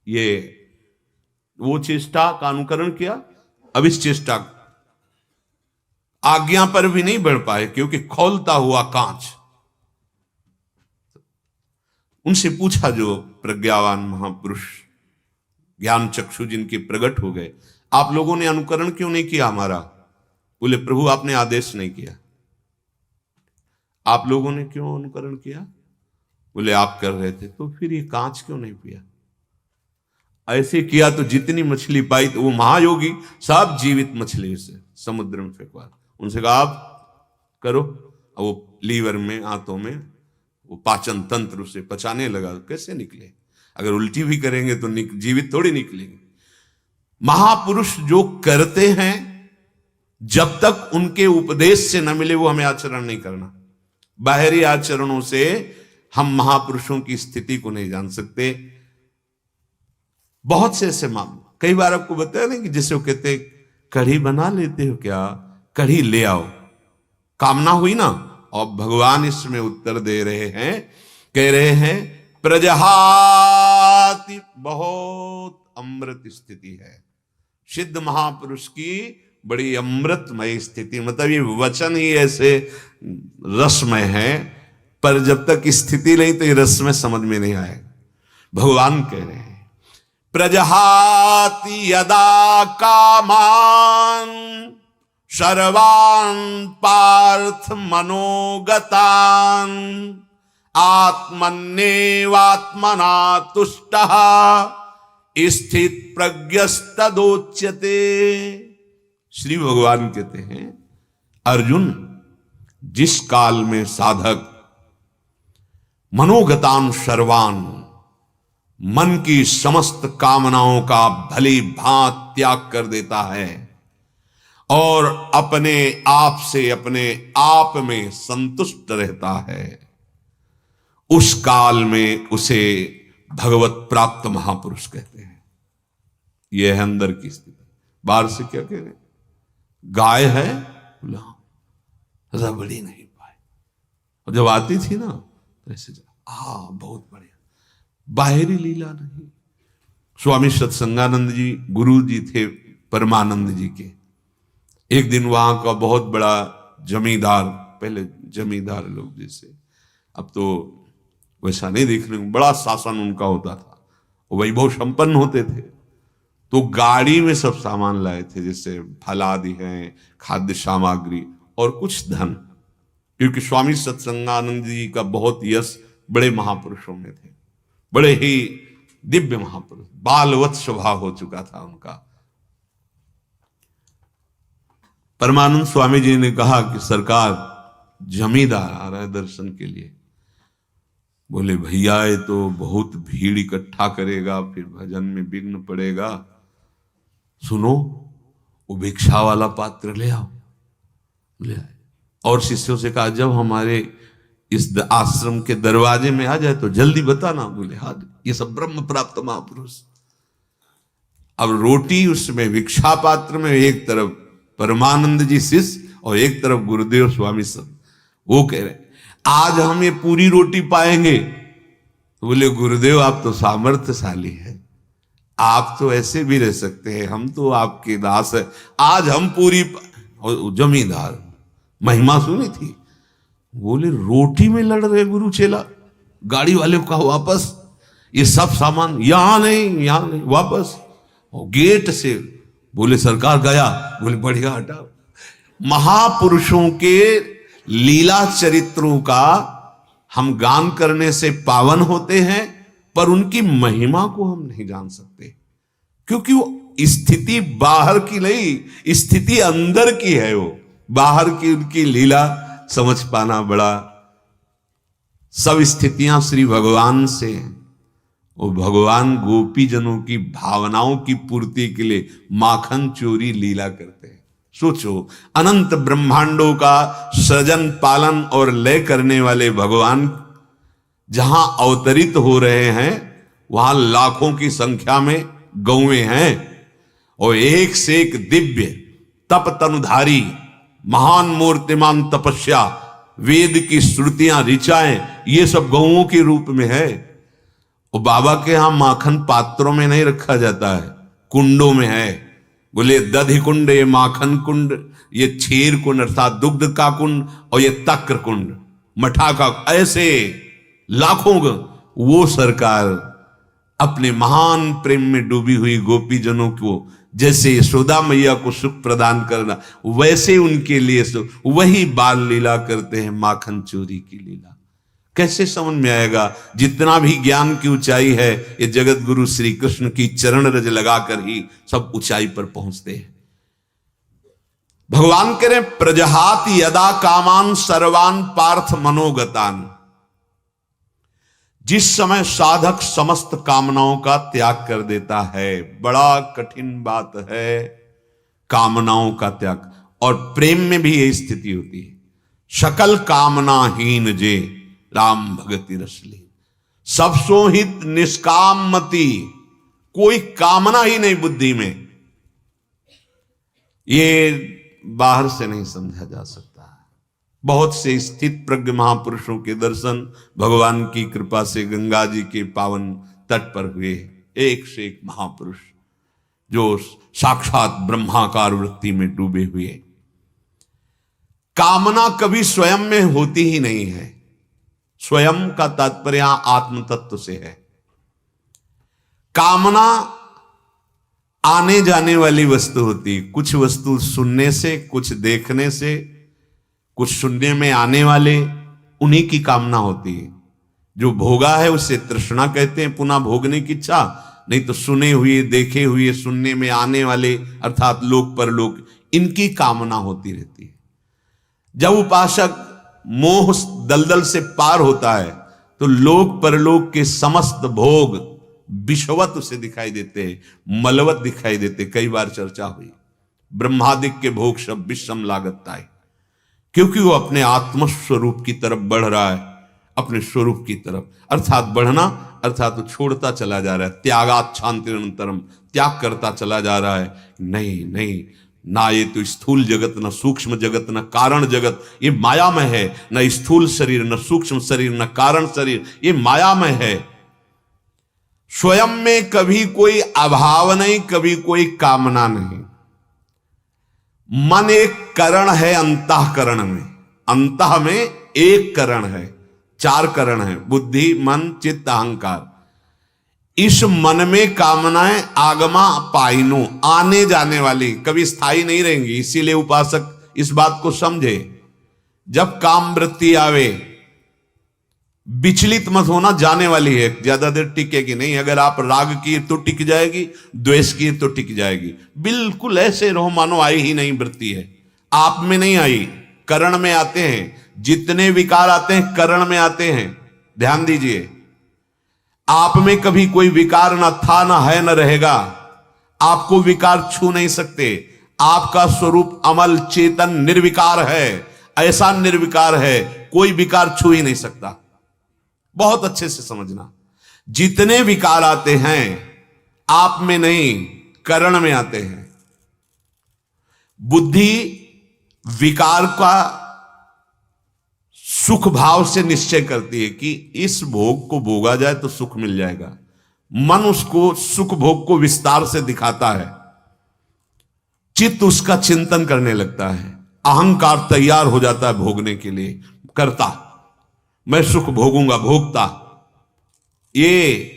ये वो चेष्टा का अनुकरण किया, अब इस चेष्टा आज्ञा पर भी नहीं बढ़ पाए, क्योंकि खोलता हुआ कांच। उनसे पूछा जो प्रज्ञावान महापुरुष, ज्ञान चक्षु जिनके प्रकट हो गए, आप लोगों ने अनुकरण क्यों नहीं किया हमारा? बोले प्रभु आपने आदेश नहीं किया। आप लोगों ने क्यों अनुकरण किया? बोले आप कर रहे थे, तो फिर ये कांच क्यों नहीं पिया? ऐसे किया तो जितनी मछली पाई, तो वो महायोगी सब जीवित मछली से समुद्र में फेंकवा। उनसे कहा आप करो, और वो लीवर में, आंतों में वो पाचन तंत्र उसे पचाने लगा। कैसे निकले? अगर उल्टी भी करेंगे तो जीवित थोड़ी निकलेंगे। महापुरुष जो करते हैं, जब तक उनके उपदेश से न मिले वो हमें आचरण नहीं करना। बाहरी आचरणों से हम महापुरुषों की स्थिति को नहीं जान सकते। बहुत से ऐसे मामले, कई बार आपको बताया ना कि जैसे वो कहते कढ़ी बना लेते हो क्या, कढ़ी ले आओ, कामना हुई ना। और भगवान इसमें उत्तर दे रहे हैं, कह रहे हैं प्रजहाति, बहुत अमृत स्थिति है। सिद्ध महापुरुष की बड़ी अमृतमय स्थिति, मतलब ये वचन ही ऐसे रसमय है, पर जब तक स्थिति नहीं तो ये रसमय समझ में नहीं आएगा। भगवान कह रहे हैं प्रजहाति यदा कामान सर्वान् पार्थ मनोगतान् आत्मन्येवात्मना तुष्टः स्थित प्रज्ञस्तदोच्यते। श्री भगवान कहते हैं अर्जुन, जिस काल में साधक मनोगतान सर्वान, मन की समस्त कामनाओं का भली भांति त्याग कर देता है और अपने आप से, अपने आप में संतुष्ट रहता है, उस काल में उसे भगवत प्राप्त महापुरुष कहते हैं। ये है अंदर की स्थिति। बाहर से क्या कह रहे हैं? गाय है, बोला रबड़ी नहीं पाए। और जब आती थी ना तो ऐसे बहुत बढ़िया, बाहरी लीला नहीं। स्वामी सत्संगानंद जी गुरु जी थे परमानंद जी के। एक दिन वहां का बहुत बड़ा जमींदार, पहले जमींदार लोग जैसे, अब तो वैसा नहीं देख रहे, बड़ा शासन उनका होता था, वैभव संपन्न होते थे। तो गाड़ी में सब सामान लाए थे, जैसे फल आदि हैं, खाद्य सामग्री और कुछ धन, क्योंकि स्वामी सत्संगानंद जी का बहुत यश बड़े महापुरुषों में थे, बड़े ही दिव्य महापुरुष, बालवत स्वभाव हो चुका था उनका। परमानंद स्वामी जी ने कहा कि सरकार जमींदार आ रहा है दर्शन के लिए। बोले भैया ये तो बहुत भीड़ इकट्ठा करेगा, फिर भजन में विघ्न पड़ेगा। सुनो, वो भिक्षा वाला पात्र ले आओ। ले आए और शिष्यों से कहा जब हमारे इस आश्रम के दरवाजे में आ जाए तो जल्दी बताना। बोले हाँ, ये सब ब्रह्म प्राप्त महापुरुष। अब रोटी उसमें भिक्षा पात्र में, एक तरफ परमानंद जी शिष्य और एक तरफ गुरुदेव स्वामी सब। वो कह रहे आज हम ये पूरी रोटी पाएंगे। तो बोले गुरुदेव आप तो सामर्थ्यशाली है, आप तो ऐसे भी रह सकते हैं, हम तो आपके दास है, आज हम पूरी। जमींदार महिमा सुनी थी। बोले रोटी में लड़ रहे गुरु चेला। गाड़ी वाले को कहा वापस, ये सब सामान यहां नहीं वापस। और गेट से बोले सरकार गया। बोले बढ़िया हटाओ। महापुरुषों के लीला चरित्रों का हम गान करने से पावन होते हैं, पर उनकी महिमा को हम नहीं जान सकते, क्योंकि वो स्थिति बाहर की नहीं, स्थिति अंदर की है। वो बाहर की उनकी लीला समझ पाना बड़ा, सब स्थितियां श्री भगवान से हैं। वो भगवान गोपी जनों की भावनाओं की पूर्ति के लिए माखन चोरी लीला करते हैं। सोचो, अनंत ब्रह्मांडों का सृजन पालन और लय करने वाले भगवान जहां अवतरित हो रहे हैं, वहां लाखों की संख्या में गौएं हैं, और एक से एक दिव्य तप तनुधारी महान मूर्तिमान तपस्या, वेद की श्रुतियां ऋचाएं, ये सब गौओं के रूप में है। और बाबा के यहां माखन पात्रों में नहीं रखा जाता है, कुंडों में है। बोले दधि कुंड, ये माखन कुंड, ये क्षीर कुंड अर्थात दुग्ध का कुंड, और ये तक्र कुंड मठा का, ऐसे लाखों। वो सरकार अपने महान प्रेम में डूबी हुई गोपी जनों को जैसे यशोदा मैया को सुख प्रदान करना, वैसे उनके लिए वही बाल लीला करते हैं, माखन चोरी की लीला। कैसे समझ में आएगा? जितना भी ज्ञान की ऊंचाई है, ये जगत गुरु श्री कृष्ण की चरण रज लगाकर ही सब ऊंचाई पर पहुंचते हैं। भगवान कह रहे प्रजहात यदा कामान सर्वान पार्थ मनोगतान। जिस समय साधक समस्त कामनाओं का त्याग कर देता है, बड़ा कठिन बात है कामनाओं का त्याग, और प्रेम में भी यही स्थिति होती है। सकल कामनाहीन जे राम भगति रसली, सब सोहित निष्काम मति, कोई कामना ही नहीं बुद्धि में। ये बाहर से नहीं समझा जा सकता। बहुत से स्थित प्रज्ञ महापुरुषों के दर्शन भगवान की कृपा से गंगा जी के पावन तट पर हुए। एक से एक महापुरुष जो साक्षात ब्रह्माकार वृत्ति में डूबे हुए। कामना कभी स्वयं में होती ही नहीं है। स्वयं का तात्पर्य आत्म तत्व से है। कामना आने जाने वाली वस्तु होती। कुछ वस्तु सुनने से, कुछ देखने से, कुछ सुनने में आने वाले, उन्हीं की कामना होती है। जो भोगा है उसे तृष्णा कहते हैं, पुनः भोगने की इच्छा। नहीं तो सुने हुए, देखे हुए, सुनने में आने वाले अर्थात लोक परलोक, इनकी कामना होती रहती है। जब उपासक मोह दलदल से पार होता है तो लोक परलोक के समस्त भोग विषवत उसे दिखाई देते हैं, मलवत दिखाई देते। कई बार चर्चा हुई, ब्रह्मादिक के भोग सब विषम लागत है, क्योंकि वो अपने आत्मस्वरूप की तरफ बढ़ रहा है, अपने स्वरूप की तरफ। अर्थात बढ़ना अर्थात तो छोड़ता चला जा रहा है। त्यागात शांतिरंतरम, त्याग करता चला जा रहा है। नहीं नहीं, ना ये तो स्थूल जगत, न सूक्ष्म जगत, न कारण जगत, ये मायामय है। न स्थूल शरीर, न सूक्ष्म शरीर, न कारण शरीर, ये मायामय है। स्वयं में कभी कोई अभाव नहीं, कभी कोई कामना नहीं। मन एक करण है अंतःकरण में, अंतः में एक करण है, चार करण है, बुद्धि मन चित्त अहंकार। इस मन में कामनाएं आगमा पाइनो, आने जाने वाली, कभी स्थायी नहीं रहेंगी। इसीलिए उपासक इस बात को समझे, जब काम वृत्ति आवे विचलित मत होना, जाने वाली है, ज्यादा देर टिकेगी नहीं। अगर आप राग की तो टिक जाएगी, द्वेष की तो टिक जाएगी। बिल्कुल ऐसे रहो मानो आई ही नहीं वृत्ति है, आप में नहीं आई, करण में आते हैं। जितने विकार आते हैं करण में आते हैं, ध्यान दीजिए। आप में कभी कोई विकार ना था, ना है, ना रहेगा। आपको विकार छू नहीं सकते। आपका स्वरूप अमल चेतन निर्विकार है, ऐसा निर्विकार है कोई विकार छू ही नहीं सकता। बहुत अच्छे से समझना, जितने विकार आते हैं आप में नहीं, करण में आते हैं। बुद्धि विकार का सुख भाव से निश्चय करती है कि इस भोग को भोगा जाए तो सुख मिल जाएगा। मन उसको सुख भोग को विस्तार से दिखाता है, चित्त उसका चिंतन करने लगता है, अहंकार तैयार हो जाता है भोगने के लिए, करता, मैं सुख भोगूंगा, भोगता। ये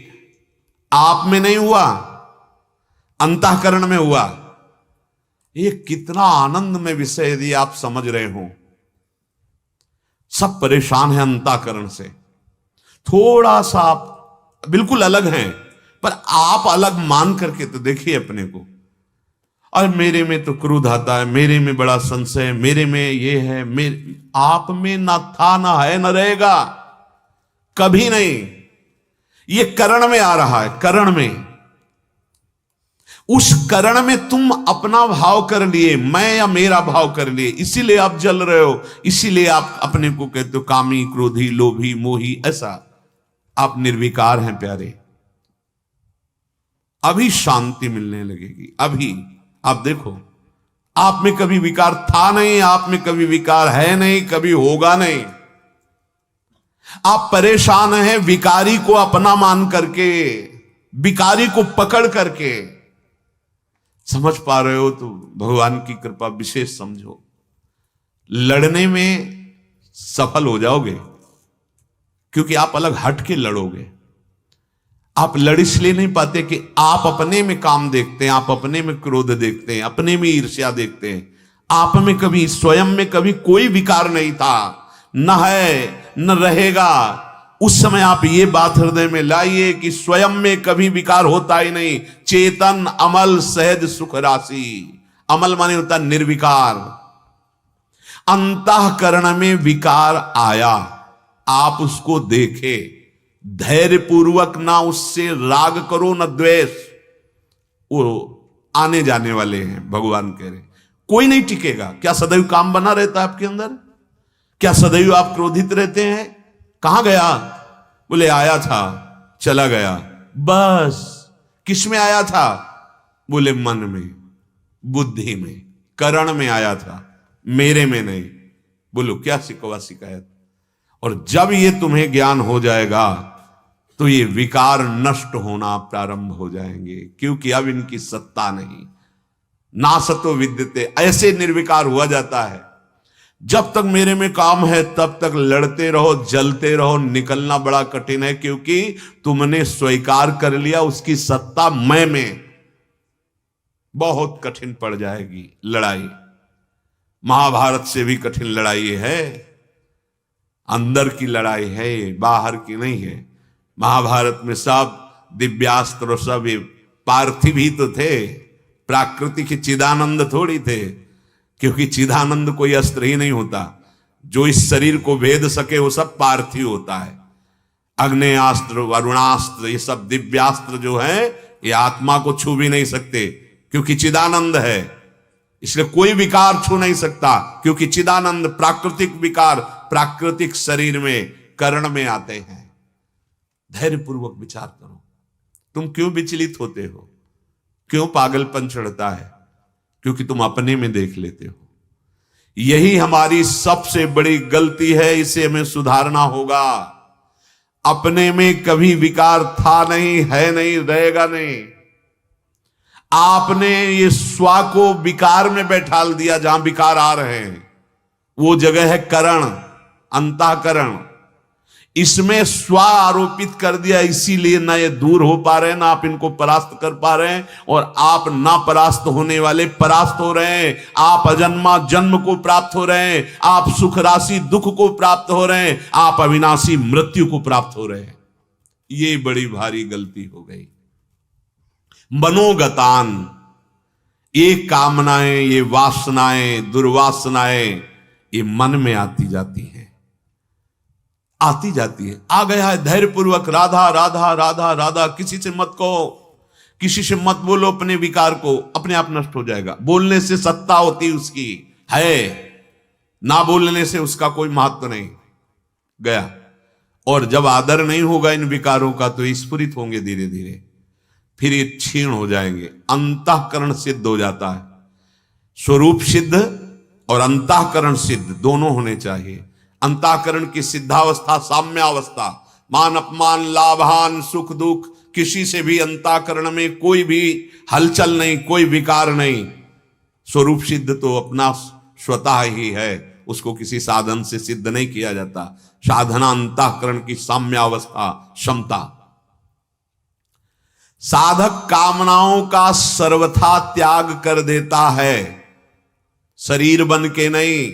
आप में नहीं हुआ, अंतःकरण में हुआ। ये कितना आनंद में विषय यदि आप समझ रहे हो। सब परेशान है अंतःकरण से, थोड़ा सा आप बिल्कुल अलग हैं, पर आप अलग मान करके तो देखिए अपने को। और मेरे में तो क्रोध आता है, मेरे में बड़ा संशय है, मेरे में ये है, मेरे आप में ना था, ना है, ना रहेगा, कभी नहीं। ये करण में आ रहा है, करण में। उस करण में तुम अपना भाव कर लिए, मैं या मेरा भाव कर लिए, इसीलिए आप जल रहे हो, इसीलिए आप अपने को कहते हो कामी, क्रोधी, लोभी, मोही। ऐसा आप निर्विकार हैं प्यारे। अभी शांति मिलने लगेगी। अभी आप देखो, आप में कभी विकार था नहीं, आप में कभी विकार है नहीं, कभी होगा नहीं। आप परेशान हैं विकारी को अपना मान करके, विकारी को पकड़ करके। समझ पा रहे हो तो भगवान की कृपा विशेष समझो। लड़ने में सफल हो जाओगे क्योंकि आप अलग हट के लड़ोगे। आप लड़ इसलिए नहीं पाते कि आप अपने में काम देखते हैं, आप अपने में क्रोध देखते हैं, अपने में ईर्ष्या देखते हैं। आप में कभी, स्वयं में कभी कोई विकार नहीं था, न है, न रहेगा। उस समय आप ये बात हृदय में लाइए कि स्वयं में कभी विकार होता ही नहीं। चेतन अमल सहज सुख राशि। अमल माने होता निर्विकार। अंतःकरण में विकार आया, आप उसको देखे, धैर्य पूर्वक, ना उससे राग करो न द्वेष। वो आने जाने वाले हैं, भगवान कह रहे। कोई नहीं टिकेगा। क्या सदैव काम बना रहता है आपके अंदर? क्या सदैव आप क्रोधित रहते हैं? कहां गया? बोले आया था, चला गया। बस किस में आया था? बोले मन में, बुद्धि में, करण में आया था, मेरे में नहीं। बोलो क्या शिकवा शिकायत? और जब ये तुम्हें ज्ञान हो जाएगा तो ये विकार नष्ट होना प्रारंभ हो जाएंगे, क्योंकि अब इनकी सत्ता नहीं। नासतो विद्यते, ऐसे निर्विकार हुआ जाता है। जब तक मेरे में काम है तब तक लड़ते रहो, जलते रहो, निकलना बड़ा कठिन है, क्योंकि तुमने स्वीकार कर लिया उसकी सत्ता मैं में। बहुत कठिन पड़ जाएगी लड़ाई। महाभारत से भी कठिन लड़ाई है, अंदर की लड़ाई है, बाहर की नहीं है। महाभारत में सब दिव्यास्त्र, सब पार्थिव ही तो थे, प्राकृतिक चिदानंद थोड़ी थे। क्योंकि चिदानंद कोई अस्त्र ही नहीं होता। जो इस शरीर को भेद सके वो सब पार्थिव होता है। अग्नेयास्त्र, वरुणास्त्र, ये सब दिव्यास्त्र जो है ये आत्मा को छू भी नहीं सकते, क्योंकि चिदानंद है। इसलिए कोई विकार छू नहीं सकता, क्योंकि चिदानंद। प्राकृतिक विकार प्राकृतिक शरीर में, कर्ण में आते हैं। धैर्य पूर्वक विचार करो, तुम क्यों विचलित होते हो? क्यों पागलपन चढ़ता है? क्योंकि तुम अपने में देख लेते हो। यही हमारी सबसे बड़ी गलती है, इसे हमें सुधारना होगा। अपने में कभी विकार था नहीं, है नहीं, रहेगा नहीं। आपने ये स्वा को विकार में बैठाल दिया। जहां विकार आ रहे हैं वो जगह है करण, अंतःकरण। इसमें स्व आरोपित कर दिया, इसीलिए ना ये दूर हो पा रहे हैं, ना आप इनको परास्त कर पा रहे हैं, और आप ना परास्त होने वाले परास्त हो रहे हैं। आप अजन्मा जन्म को प्राप्त हो रहे हैं, आप सुख राशि दुख को प्राप्त हो रहे हैं, आप अविनाशी मृत्यु को प्राप्त हो रहे हैं। ये बड़ी भारी गलती हो गई। मनोगतान, ये कामनाएं, ये वासनाएं, दुर्वासनाएं, ये मन में आती जाती हैं, आती जाती है। आ गया है धैर्यपूर्वक राधा राधा राधा राधा, किसी से मत कहो, किसी से मत बोलो अपने विकार को, अपने आप नष्ट हो जाएगा। बोलने से सत्ता होती उसकी है, ना बोलने से उसका कोई महत्व नहीं। गया। और जब आदर नहीं होगा इन विकारों का तो स्फुरित होंगे धीरे धीरे, फिर ये क्षीण हो जाएंगे। अंतःकरण सिद्ध हो जाता है। स्वरूप सिद्ध और अंतःकरण सिद्ध दोनों होने चाहिए। अंतःकरण की सिद्धावस्था साम्यावस्था, मान अपमान, लाभान, सुख दुख, किसी से भी अंतःकरण में कोई भी हलचल नहीं, कोई विकार नहीं। स्वरूप सिद्ध तो अपना स्वतः ही है, उसको किसी साधन से सिद्ध नहीं किया जाता। साधना अंतःकरण की साम्यावस्था, क्षमता। साधक कामनाओं का सर्वथा त्याग कर देता है, शरीर बन के नहीं,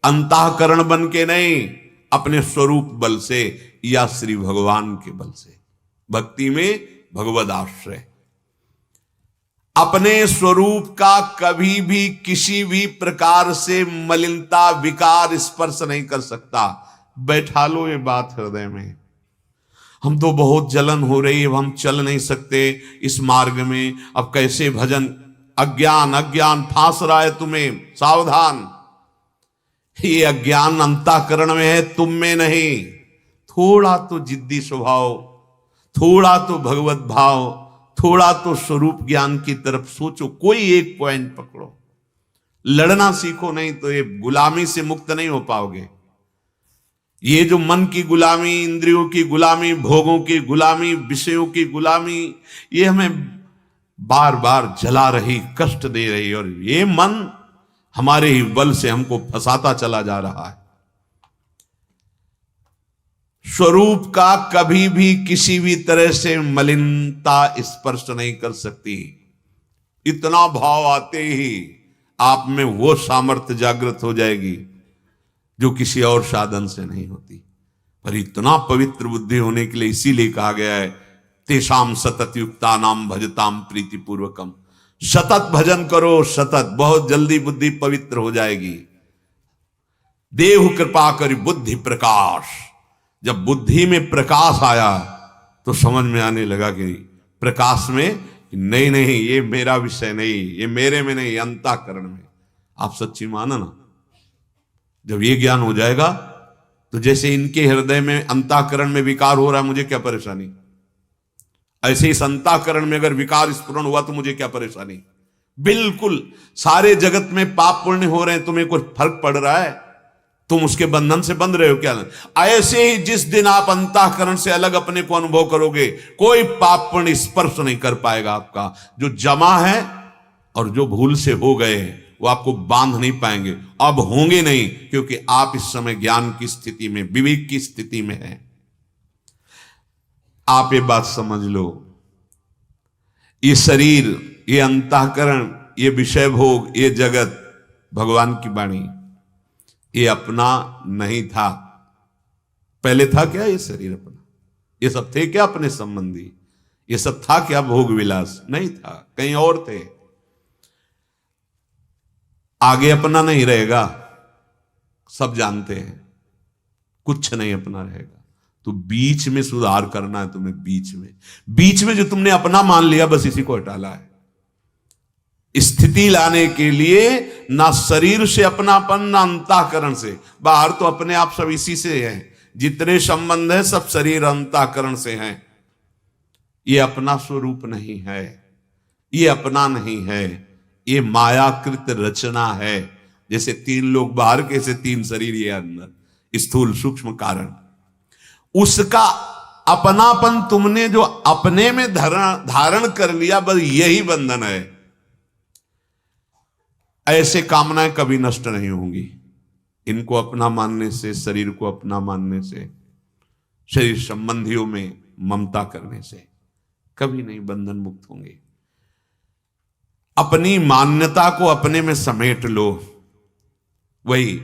अंतःकरण बन के नहीं, अपने स्वरूप बल से या श्री भगवान के बल से। भक्ति में भगवद आश्रय। अपने स्वरूप का कभी भी किसी भी प्रकार से मलिनता, विकार स्पर्श नहीं कर सकता। बैठा लो ये बात हृदय में। हम तो बहुत जलन हो रही है, हम चल नहीं सकते इस मार्ग में, अब कैसे भजन। अज्ञान अज्ञान फांस रहा है तुम्हें, सावधान। ये अज्ञान अंतःकरण में है, तुम में नहीं। थोड़ा तो जिद्दी स्वभाव, थोड़ा तो भगवत भाव, थोड़ा तो स्वरूप ज्ञान की तरफ सोचो। कोई एक पॉइंट पकड़ो, लड़ना सीखो, नहीं तो ये गुलामी से मुक्त नहीं हो पाओगे। ये जो मन की गुलामी, इंद्रियों की गुलामी, भोगों की गुलामी, विषयों की गुलामी, ये हमें बार बार जला रही, कष्ट दे रही, और ये मन हमारे ही बल से हमको फंसाता चला जा रहा है। स्वरूप का कभी भी किसी भी तरह से मलिनता स्पर्श नहीं कर सकती। इतना भाव आते ही आप में वो सामर्थ्य जागृत हो जाएगी जो किसी और साधन से नहीं होती। पर इतना पवित्र बुद्धि होने के लिए इसीलिए कहा गया है, तेषाम सतत युक्ता नाम भजताम प्रीति पूर्वकम। सतत भजन करो, सतत, बहुत जल्दी बुद्धि पवित्र हो जाएगी। देव कृपा करी बुद्धि प्रकाश। जब बुद्धि में प्रकाश आया तो समझ में आने लगा कि प्रकाश में नहीं नहीं, ये मेरा विषय नहीं, ये मेरे में नहीं, अंतःकरण में। आप सच्ची माना ना, जब ये ज्ञान हो जाएगा तो जैसे इनके हृदय में अंतःकरण में विकार हो रहा है, मुझे क्या परेशानी, ऐसे ही अंतःकरण में अगर विकार स्फुरण हुआ तो मुझे क्या परेशानी। बिल्कुल सारे जगत में पाप पुण्य हो रहे हैं, तुम्हें कुछ फर्क पड़ रहा है? तुम उसके बंधन से बंध रहे हो क्या? ऐसे ही जिस दिन आप अंतःकरण से अलग अपने को अनुभव करोगे, कोई पाप पुण्य स्पर्श नहीं कर पाएगा आपका। जो जमा है और जो भूल से हो गए वो आपको बांध नहीं पाएंगे, अब होंगे नहीं, क्योंकि आप इस समय ज्ञान की स्थिति में, विवेक की स्थिति में हैं। आप ये बात समझ लो, ये शरीर, ये अंतःकरण, ये विषय भोग, ये जगत, भगवान की वाणी, ये अपना नहीं था। पहले था क्या ये शरीर अपना? ये सब थे क्या अपने संबंधी? ये सब था क्या भोग विलास? नहीं था, कहीं और थे। आगे अपना नहीं रहेगा, सब जानते हैं, कुछ नहीं अपना रहेगा। तो बीच में सुधार करना है तुम्हें। बीच में जो तुमने अपना मान लिया, बस इसी को हटाना है। स्थिति लाने के लिए ना शरीर से अपनापन, ना अंतःकरण से। बाहर तो अपने आप सब इसी से हैं, जितने संबंध है सब शरीर अंतःकरण से हैं। ये अपना स्वरूप नहीं है। ये अपना नहीं है, ये मायाकृत रचना है। जैसे 3 लोग बाहर के, ऐसे 3 शरीर ये अंदर, स्थूल सूक्ष्म कारण। उसका अपनापन तुमने जो अपने में धारण कर लिया, बस यही बंधन है। ऐसे कामनाएं कभी नष्ट नहीं होंगी। इनको अपना मानने से, शरीर को अपना मानने से, शरीर संबंधियों में ममता करने से कभी नहीं बंधन मुक्त होंगे। अपनी मान्यता को अपने में समेट लो, वही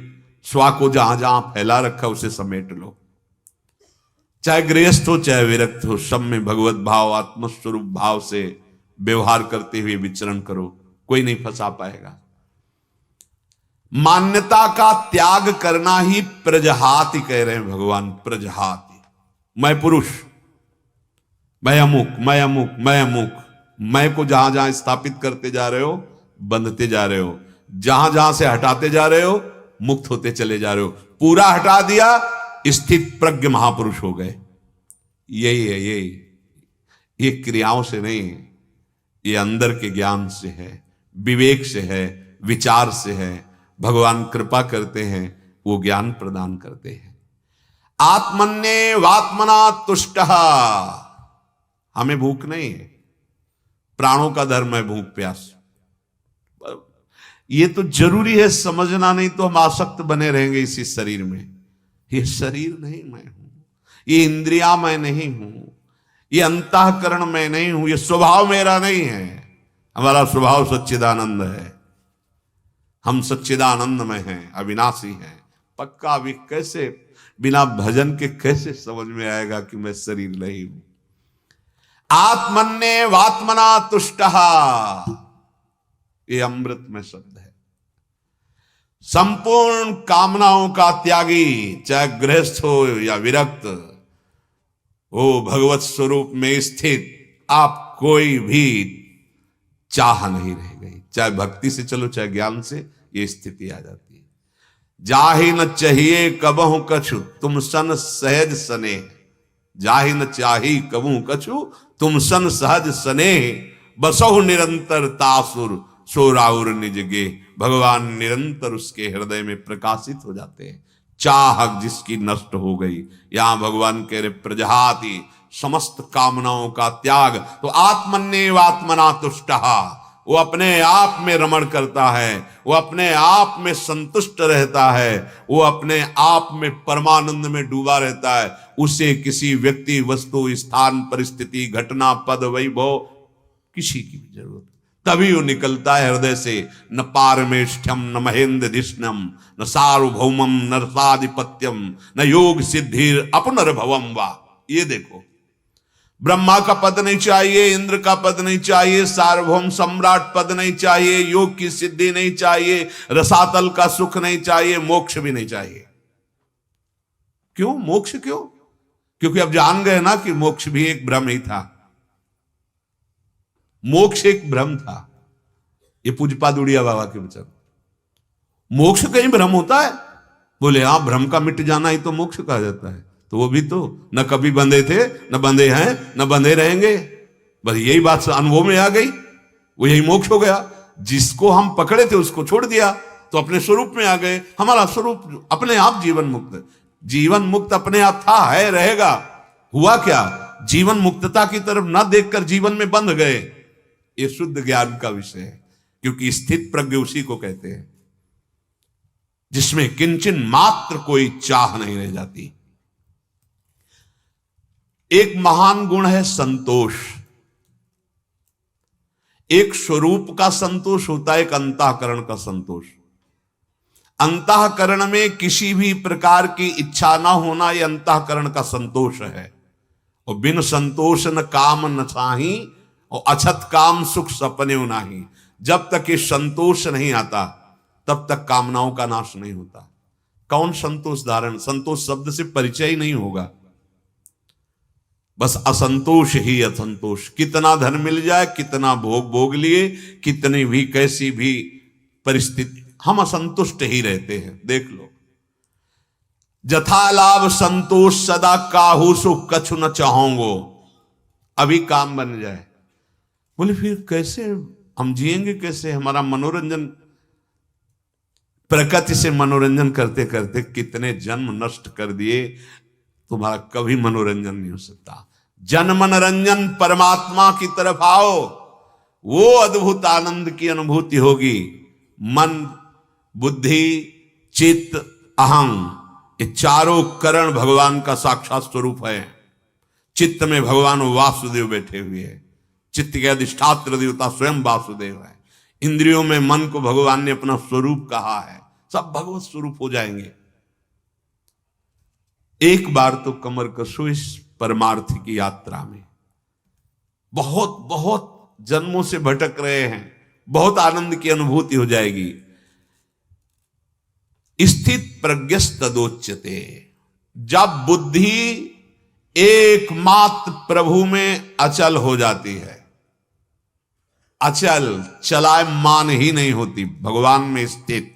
स्वा को जहां जहां फैला रखा उसे समेट लो। चाहे गृहस्थ हो चाहे विरक्त हो, सब में भगवत भाव, आत्मस्वरूप भाव से व्यवहार करते हुए विचरण करो, कोई नहीं फंसा पाएगा। मान्यता का त्याग करना ही प्रजहाति कह रहे हैं भगवान, प्रजहाति। मैं पुरुष, मैं अमुक, मैं अमुक, मैं अमुक, मैं को जहां जहां स्थापित करते जा रहे हो, बंधते जा रहे हो, जहां जहां से हटाते जा रहे हो, मुक्त होते चले जा रहे हो। पूरा हटा दिया, स्थित प्रज्ञ महापुरुष हो गए। यही है, ये क्रियाओं से नहीं, ये अंदर के ज्ञान से है, विवेक से है, विचार से है। भगवान कृपा करते हैं, वो ज्ञान प्रदान करते हैं। आत्मन्ये वात्मना तुष्टः, हमें भूख नहीं है, प्राणों का धर्म है भूख प्यास। ये तो जरूरी है समझना, नहीं तो हम आसक्त बने रहेंगे इसी शरीर में। ये शरीर नहीं मैं हूं, ये इंद्रियां मैं नहीं हूं, ये अंतःकरण मैं नहीं हूं, ये स्वभाव मेरा नहीं है। हमारा स्वभाव सच्चिदानंद है, हम सच्चिदानंद में हैं, अविनाशी हैं। पक्का अभी कैसे बिना भजन के कैसे समझ में आएगा कि मैं शरीर नहीं हूं। आत्मन्ये वात्मना तुष्टः, ये अमृत में शब्द है। संपूर्ण कामनाओं का त्यागी, चाहे गृहस्थ हो या विरक्त हो, भगवत स्वरूप में स्थित, आप कोई भी चाह नहीं रह गई। चाहे भक्ति से चलो चाहे ज्ञान से, ये स्थिति आ जाती है। जाहि न चाहिए कबहु कछु तुम सन सहज सने, जाहि न चाही कबहु कछु तुम सन सहज सने, बसहु निरंतर तासुर सो राउर निज गे। भगवान निरंतर उसके हृदय में प्रकाशित हो जाते हैं। चाह जिसकी नष्ट हो गई, यहां भगवान कह रहे प्रजहाति, समस्त कामनाओं का त्याग। तो आत्मन्येवात्मना तुष्टः, वो अपने आप में रमण करता है, वो अपने आप में संतुष्ट रहता है, वो अपने आप में परमानंद में डूबा रहता है। उसे किसी व्यक्ति, वस्तु, स्थान, परिस्थिति, घटना, पद, वैभव, किसी की भी जरूरत, तभी वो निकलता है हृदय से। न पारमेष्ठ्यम न महेन्द्रधिष्णम न सार्वभौमम न रसाधिपत्यम न योग सिद्धिर अपनर्भवम वा। ये देखो, ब्रह्मा का पद नहीं चाहिए, इंद्र का पद नहीं चाहिए, सार्वभौम सम्राट पद नहीं चाहिए, योग की सिद्धि नहीं चाहिए, रसातल का सुख नहीं चाहिए, मोक्ष भी नहीं चाहिए। क्यों मोक्ष? क्यों? क्योंकि अब जान गए ना कि मोक्ष भी एक भ्रम ही था। मोक्ष एक भ्रम था। ये पूज्यपाद उड़िया बाबा के वचन। मोक्ष कहीं भ्रम होता है? बोले हाँ, भ्रम का मिट जाना ही तो मोक्ष कहा जाता है। तो वो भी तो न कभी बंधे थे, न बंधे हैं, न बंधे रहेंगे। बस यही बात अनुभव में आ गई, वो यही मोक्ष हो गया। जिसको हम पकड़े थे उसको छोड़ दिया तो अपने स्वरूप में आ गए। हमारा स्वरूप अपने आप जीवन मुक्त, जीवन मुक्त अपने आप था, है, रहेगा। हुआ क्या? जीवन मुक्तता की तरफ न देखकर जीवन में बंध गए। ये शुद्ध ज्ञान का विषय है, क्योंकि स्थित प्रज्ञ उसी को कहते हैं जिसमें किंचन मात्र कोई चाह नहीं रह जाती। एक महान गुण है संतोष। एक स्वरूप का संतोष होता है, एक अंतःकरण का संतोष। अंतःकरण में किसी भी प्रकार की इच्छा ना होना, यह अंतःकरण का संतोष है। और बिन संतोष न काम न चाही, और अछत काम सुख सपने नाही। जब तक ये संतोष नहीं आता तब तक कामनाओं का नाश नहीं होता। कौन संतोष धारण? संतोष शब्द से परिचय ही नहीं होगा, बस असंतोष ही असंतोष। कितना धन मिल जाए, कितना भोग भोग लिए, कितनी भी कैसी भी परिस्थिति, हम असंतुष्ट ही रहते हैं। देख लो, जथा लाभ संतोष सदा काहू सुख कछु न चाहोगो। अभी काम बन जाए, बोले फिर कैसे हम जिएंगे, कैसे हमारा मनोरंजन, प्रकृति से मनोरंजन करते करते कितने जन्म नष्ट कर दिए, तुम्हारा कभी मनोरंजन नहीं हो सकता। जन मनोरंजन परमात्मा की तरफ आओ, वो अद्भुत आनंद की अनुभूति होगी। मन, बुद्धि, चित्त, अहं, ये चारों करण भगवान का साक्षात स्वरूप है। चित्त में भगवान वासुदेव बैठे हुए हैं, चित्त के अधिष्ठात्र देवता स्वयं वासुदेव है। इंद्रियों में मन को भगवान ने अपना स्वरूप कहा है, सब भगवत स्वरूप हो जाएंगे। एक बार तो कमर कसो इस परमार्थ की यात्रा में। बहुत बहुत जन्मों से भटक रहे हैं, बहुत आनंद की अनुभूति हो जाएगी। स्थित प्रज्ञस्तदोच्यते, जब बुद्धि एकमात्र प्रभु में अचल हो जाती है, अचल चलायमान ही नहीं होती, भगवान में स्थित,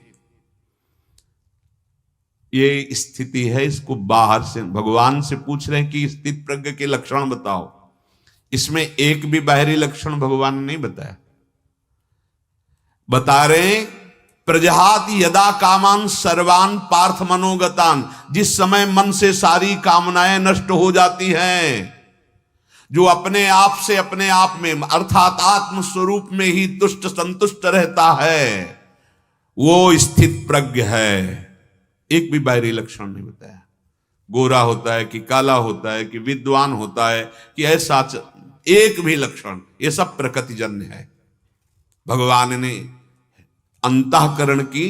ये स्थिति है। इसको बाहर से भगवान से पूछ रहे हैं कि स्थित प्रज्ञ के लक्षण बताओ। इसमें एक भी बाहरी लक्षण भगवान ने नहीं बताया। बता रहे प्रजहात यदा कामान सर्वान पार्थ मनोगतान, जिस समय मन से सारी कामनाएं नष्ट हो जाती हैं, जो अपने आप से अपने आप में अर्थात आत्म स्वरूप में ही तुष्ट संतुष्ट रहता है, वो स्थित प्रज्ञ है। एक भी बाहरी लक्षण नहीं बताया। गोरा होता है कि काला होता है कि विद्वान होता है कि ऐसा, एक भी लक्षण, ये सब प्रकृतिजन्य है। भगवान ने अंतःकरण की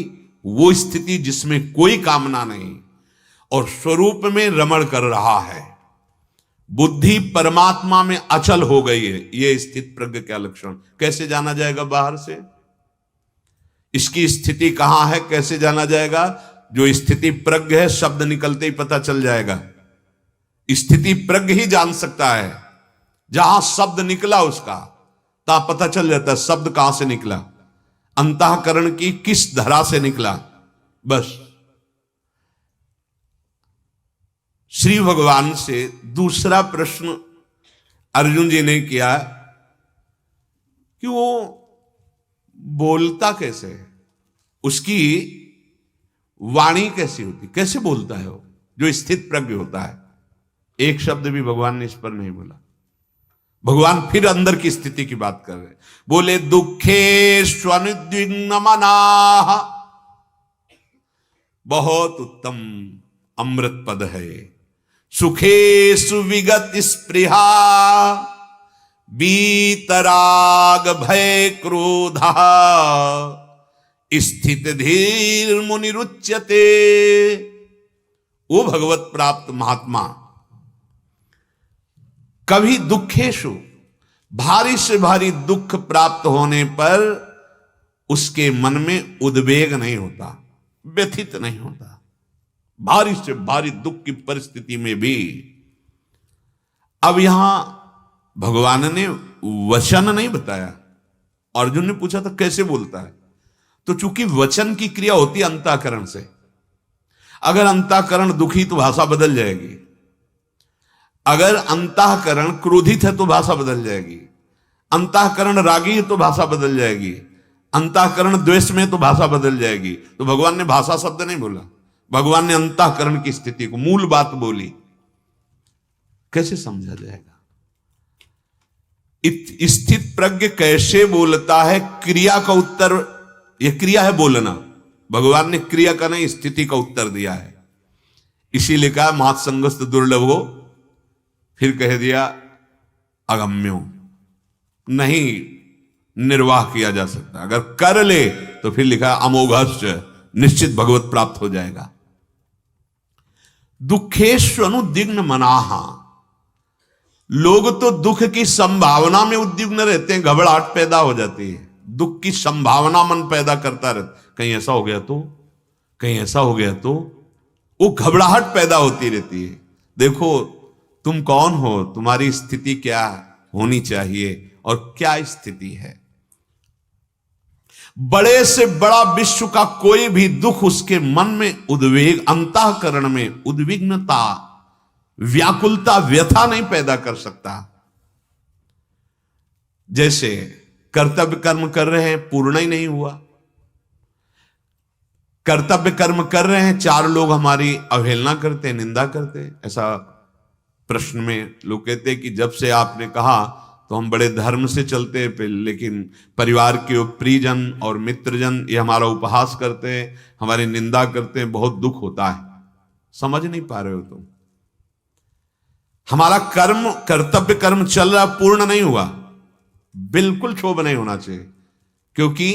वो स्थिति जिसमें कोई कामना नहीं और स्वरूप में रमण कर रहा है, बुद्धि परमात्मा में अचल हो गई है, ये स्थित प्रज्ञ का लक्षण। कैसे जाना जाएगा बाहर से? इसकी स्थिति कहां है, कैसे जाना जाएगा? जो स्थिति प्रज्ञ है, शब्द निकलते ही पता चल जाएगा। स्थिति प्रज्ञ ही जान सकता है। जहां शब्द निकला उसका ता पता चल जाता है शब्द कहां से निकला, अंतःकरण की किस धरा से निकला। बस श्री भगवान से दूसरा प्रश्न अर्जुन जी ने किया कि वो बोलता कैसे है, उसकी वाणी कैसी होती, कैसे बोलता है वो, जो स्थित प्रज्ञ होता है। एक शब्द भी भगवान ने इस पर नहीं बोला। भगवान फिर अंदर की स्थिति की बात कर रहे, बोले दुखेष्वनुद्विग्न मनाः, बहुत उत्तम अमृत पद है। सुखेषु विगत स्पृहा वीतराग भय क्रोधः स्थित धीर मुनिरुच्यते। वो भगवत प्राप्त महात्मा कभी दुखेशु, भारी से भारी दुख प्राप्त होने पर उसके मन में उद्वेग नहीं होता, व्यथित नहीं होता। भारी से भारी दुख की परिस्थिति में भी। अब यहां भगवान ने वचन नहीं बताया। अर्जुन ने पूछा था कैसे बोलता है, तो चूंकि वचन की क्रिया होती है अंतःकरण से, अगर अंतःकरण दुखी तो भाषा बदल जाएगी, अगर अंतःकरण क्रोधित है तो भाषा बदल जाएगी, अंतःकरण रागी है तो भाषा बदल जाएगी, अंतःकरण द्वेष में तो भाषा बदल जाएगी। तो भगवान ने भाषा शब्द नहीं बोला, भगवान ने अंतःकरण की स्थिति को, मूल बात बोली। कैसे समझा जाएगा? स्थित प्रज्ञ कैसे बोलता है? क्रिया का उत्तर, यह क्रिया है बोलना। भगवान ने क्रिया का नहीं स्थिति का उत्तर दिया है। इसीलिए कहा महत्संगस्त दुर्लभो, फिर कह दिया अगम्यो, नहीं निर्वाह किया जा सकता। अगर कर ले तो फिर लिखा अमोघस्य, निश्चित भगवत प्राप्त हो जाएगा। दुखेषु अनुद्विग्न मनाहा, लोग तो दुख की संभावना में उद्विग्न रहते हैं, घबराहट पैदा हो जाती है। दुख की संभावना मन पैदा करता रहता, कहीं ऐसा हो गया तो, कहीं ऐसा हो गया तो, वो घबराहट पैदा होती रहती है। देखो तुम कौन हो, तुम्हारी स्थिति क्या होनी चाहिए और क्या स्थिति है। बड़े से बड़ा विश्व का कोई भी दुख उसके मन में उद्वेग, अंतःकरण में उद्विग्नता, व्याकुलता, व्यथा नहीं पैदा कर सकता। जैसे कर्तव्य कर्म कर रहे हैं, पूर्ण ही नहीं हुआ। कर्तव्य कर्म कर रहे हैं, 4 लोग हमारी अवहेलना करते हैं, निंदा करते हैं। ऐसा प्रश्न में लोग कहते हैं कि जब से आपने कहा तो हम बड़े धर्म से चलते हैं, लेकिन परिवार के प्रियजन और मित्रजन ये हमारा उपहास करते हैं, हमारी निंदा करते हैं, बहुत दुख होता है। समझ नहीं पा रहे हो तुम। हमारा कर्म, कर्तव्य कर्म चल रहा, पूर्ण नहीं हुआ, बिल्कुल क्षोभ नहीं होना चाहिए, क्योंकि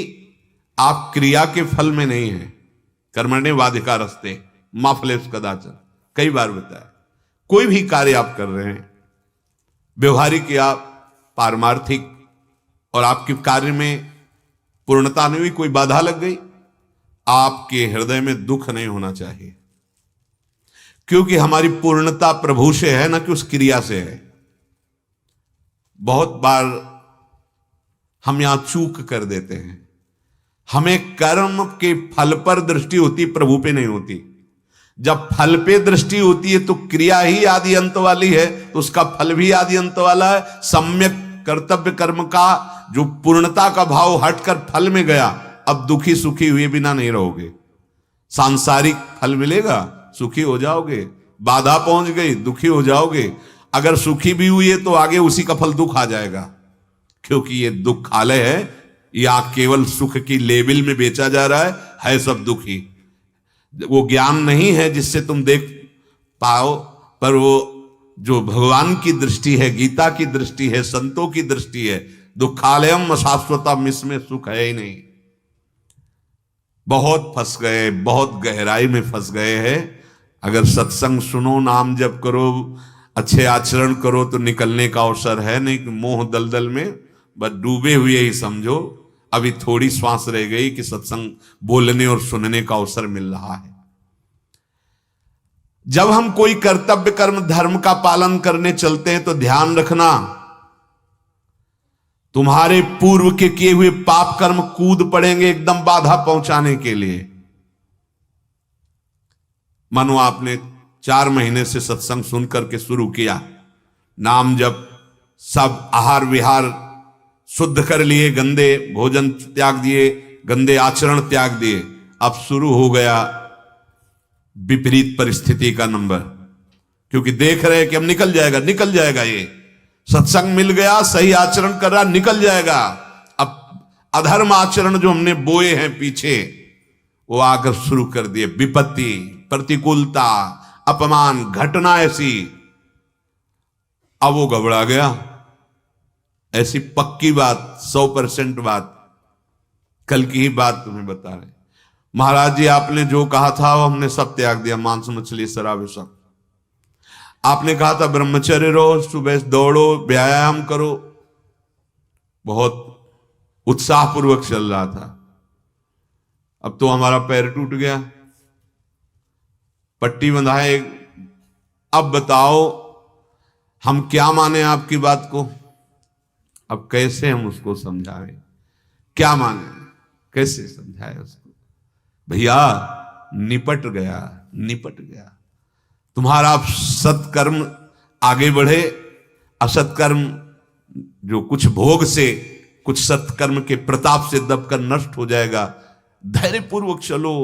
आप क्रिया के फल में नहीं है। कर्मण्येवाधिकारस्ते मा फलेषु कदाचन, कई बार बताया। कोई भी कार्य आप कर रहे हैं, व्यवहारिक या पारमार्थिक, और आपके कार्य में पूर्णता नहीं हुई, कोई बाधा लग गई, आपके हृदय में दुख नहीं होना चाहिए, क्योंकि हमारी पूर्णता प्रभु से है, ना कि उस क्रिया से है। बहुत बार हम यहां चूक कर देते हैं। हमें कर्म के फल पर दृष्टि होती, प्रभु पे नहीं होती। जब फल पे दृष्टि होती है तो क्रिया ही आदि अंत वाली है, तो उसका फल भी आदि अंत वाला है। सम्यक कर्तव्य कर्म का जो पूर्णता का भाव हटकर फल में गया, अब दुखी सुखी हुए बिना नहीं रहोगे। सांसारिक फल मिलेगा, सुखी हो जाओगे, बाधा पहुंच गई, दुखी हो जाओगे। अगर सुखी भी हुई है तो आगे उसी का फल दुख आ जाएगा, क्योंकि ये दुखालय है, या केवल सुख की लेबल में बेचा जा रहा है सब दुखी। वो ज्ञान नहीं है जिससे तुम देख पाओ, पर वो जो भगवान की दृष्टि है, गीता की दृष्टि है, संतों की दृष्टि है, दुखालयम अशाश्वतम, इसमें सुख है ही नहीं। बहुत फंस गए, बहुत गहराई में फंस गए हैं। अगर सत्संग सुनो, नाम जप करो, अच्छे आचरण करो तो निकलने का अवसर है, नहीं कि मोह दलदल में बस डूबे हुए ही समझो। अभी थोड़ी श्वास रह गई कि सत्संग बोलने और सुनने का अवसर मिल रहा है। जब हम कोई कर्तव्य कर्म धर्म का पालन करने चलते हैं तो ध्यान रखना, तुम्हारे पूर्व के किए हुए पाप कर्म कूद पड़ेंगे एकदम बाधा पहुंचाने के लिए। मानो आपने 4 महीने से सत्संग सुन करके शुरू किया, नाम जप, सब आहार विहार शुद्ध कर लिए, गंदे भोजन त्याग दिए, गंदे आचरण त्याग दिए। अब शुरू हो गया विपरीत परिस्थिति का नंबर, क्योंकि देख रहे हैं कि अब निकल जाएगा, ये सत्संग मिल गया, सही आचरण कर रहा, निकल जाएगा। अब अधर्म आचरण जो हमने बोए हैं पीछे, वो आकर शुरू कर दिए। विपत्ति, प्रतिकूलता, अपमान, घटना ऐसी, अब वो घबरा गया। ऐसी पक्की बात, 100% बात, कल की ही बात तुम्हें बता रहे। महाराज जी, आपने जो कहा था वो हमने सब त्याग दिया, मांस मछली शराब सब। आपने कहा था ब्रह्मचर्य रहो, सुबह दौड़ो, व्यायाम करो, बहुत उत्साहपूर्वक चल रहा था। अब तो हमारा पैर टूट गया, पट्टी बंधाए। अब बताओ हम क्या माने आपकी बात को? अब कैसे हम उसको समझाएं? क्या माने, कैसे समझाए उसको? भैया निपट गया। तुम्हारा सत्कर्म आगे बढ़े, असत्कर्म जो कुछ भोग से, कुछ सत्कर्म के प्रताप से दबकर नष्ट हो जाएगा। धैर्यपूर्वक चलो।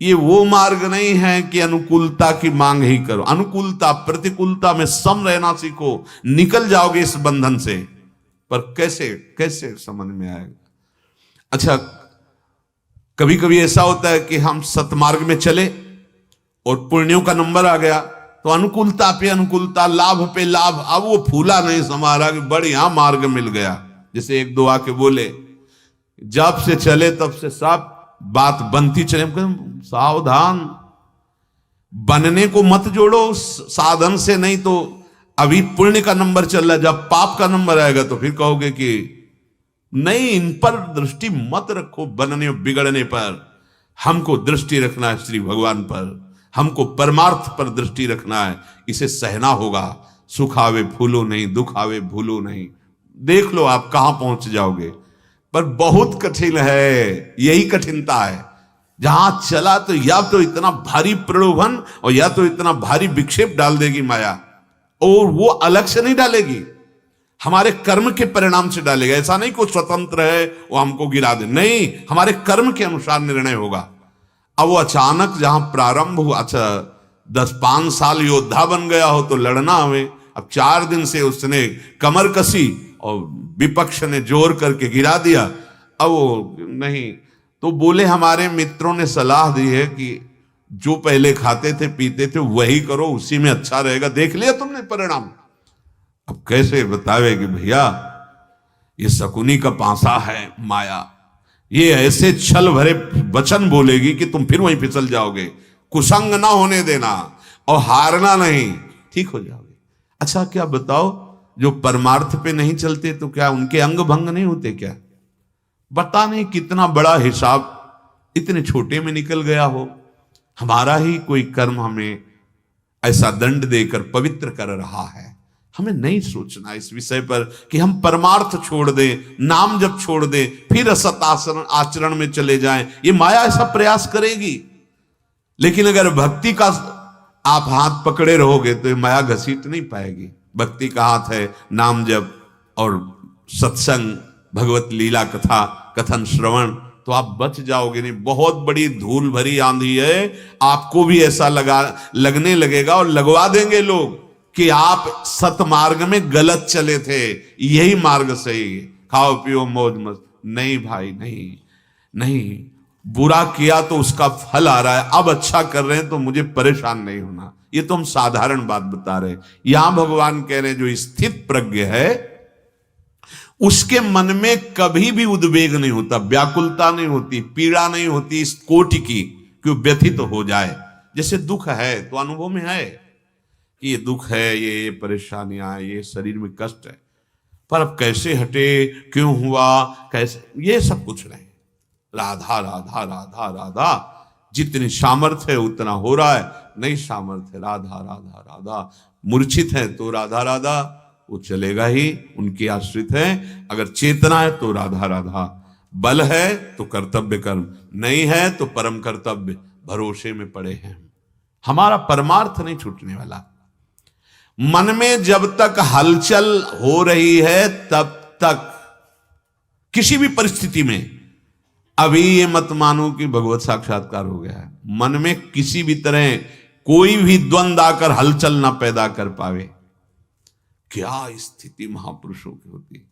ये वो मार्ग नहीं है कि अनुकूलता की मांग ही करो। अनुकूलता प्रतिकूलता में सम रहना सीखो, निकल जाओगे इस बंधन से। पर कैसे समझ में आएगा? अच्छा, कभी कभी ऐसा होता है कि हम सतमार्ग में चले और पुण्यों का नंबर आ गया, तो अनुकूलता पे अनुकूलता, लाभ पे लाभ, अब वो फूला नहीं समारा कि बढ़िया मार्ग मिल गया। जैसे एक दो आके बोले, जब से चले तब से सब बात बनती चले। सावधान, बनने को मत जोड़ो साधन से, नहीं तो अभी पुण्य का नंबर चल रहा है, जब पाप का नंबर आएगा तो फिर कहोगे कि नहीं, इन पर दृष्टि मत रखो। बनने बिगड़ने पर हमको दृष्टि रखना है श्री भगवान पर, हमको परमार्थ पर दृष्टि रखना है। इसे सहना होगा। सुख आवे फूलो नहीं, दुख आवे भूलो नहीं। देख लो आप कहां पहुंच जाओगे। पर बहुत कठिन है, यही कठिनता है। जहां चला तो या तो इतना भारी प्रलोभन और या तो इतना भारी विक्षेप डाल देगी माया, और वो अलग से नहीं डालेगी। हमारे कर्म के परिणाम से डालेगा। ऐसा नहीं कोई स्वतंत्र है वो हमको गिरा दे, नहीं, हमारे कर्म के अनुसार निर्णय होगा। अब वो अचानक जहां प्रारंभ हुआ, अच्छा 10-5 साल योद्धा बन गया हो तो लड़ना हमें, अब 4 दिन से उसने कमर कसी और विपक्ष ने जोर करके गिरा दिया, अब वो नहीं। तो बोले हमारे मित्रों ने सलाह दी है कि जो पहले खाते थे पीते थे वही करो, उसी में अच्छा रहेगा। देख लिया तुमने परिणाम। अब कैसे बतावे कि भैया ये शकुनी का पासा है माया, ये ऐसे छल भरे वचन बोलेगी कि तुम फिर वहीं फिसल जाओगे। कुसंग ना होने देना और हारना नहीं, ठीक हो जाओगे। अच्छा क्या बताओ, जो परमार्थ पे नहीं चलते तो क्या उनके अंग भंग नहीं होते क्या? बता नहीं कितना बड़ा हिसाब इतने छोटे में निकल गया हो। हमारा ही कोई कर्म हमें ऐसा दंड देकर पवित्र कर रहा है। हमें नहीं सोचना इस विषय पर कि हम परमार्थ छोड़ दें, नाम जब छोड़ दें, फिर असत आचरण में चले जाएं। ये माया ऐसा प्रयास करेगी। लेकिन अगर भक्ति का आप हाथ पकड़े रहोगे तो ये माया घसीट नहीं पाएगी। भक्ति का हाथ है नाम जप और सत्संग, भगवत लीला कथा कथन श्रवण, तो आप बच जाओगे नहीं। बहुत बड़ी धूल भरी आंधी है, आपको भी ऐसा लगने लगेगा और लगवा देंगे लोग कि आप सतमार्ग में गलत चले थे, यही मार्ग सही है, खाओ पियो मौज मस्त। नहीं भाई, नहीं नहीं, बुरा किया तो उसका फल आ रहा है, अब अच्छा कर रहे हैं तो मुझे परेशान नहीं होना। ये तो हम साधारण बात बता रहे हैं। यहां भगवान कह रहे हैं जो स्थित प्रज्ञ है उसके मन में कभी भी उद्वेग नहीं होता, व्याकुलता नहीं होती, पीड़ा नहीं होती इस कोटि की कि व्यथित तो हो जाए। जैसे दुख है तो अनुभव में है कि ये दुख है, ये परेशानियां, ये शरीर में कष्ट है, पर अब कैसे हटे, क्यों हुआ, कैसे, ये सब कुछ नहीं। राधा राधा राधा राधा, जितनी सामर्थ्य है उतना हो रहा है, नहीं सामर्थ्य राधा राधा राधा, मूर्छित है तो राधा राधा, वो चलेगा ही, उनकी आश्रित है। अगर चेतना है तो राधा राधा, बल है तो कर्तव्य कर्म, नहीं है तो परम कर्तव्य, भरोसे में पड़े हैं। हमारा परमार्थ नहीं छूटने वाला। मन में जब तक हलचल हो रही है तब तक किसी भी परिस्थिति में, अभी ये मत मानो कि भगवत साक्षात्कार हो गया है, मन में किसी भी तरह कोई भी द्वंद आकर हलचल ना पैदा कर पावे। क्या स्थिति महापुरुषों की होती।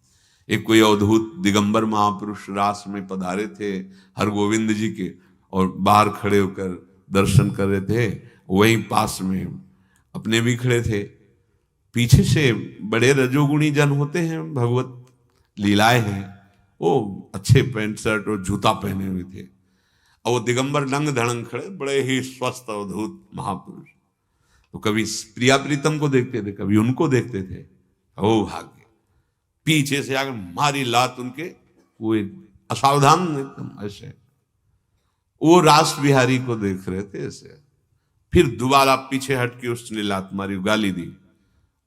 एक कोई अवधूत दिगंबर महापुरुष रास में पधारे थे हरगोविंद जी के, और बाहर खड़े होकर दर्शन कर रहे थे। वहीं पास में अपने भी खड़े थे। पीछे से बड़े रजोगुणी जन होते हैं, भगवत लीलाएं हैं, वो अच्छे पैंट शर्ट और जूता पहने हुए थे, और वो दिगंबर नंग धड़ंग खड़े, बड़े ही स्वस्थ अवधूत महापुरुष। तो कभी प्रिया प्रीतम को देखते थे, कभी उनको देखते थे। ओ भाग्य, पीछे से आकर मारी लात उनके, वो असावधान एकदम ऐसे, वो रास बिहारी को देख रहे थे ऐसे, फिर दोबारा पीछे हट के उसने लात मारी, गाली दी,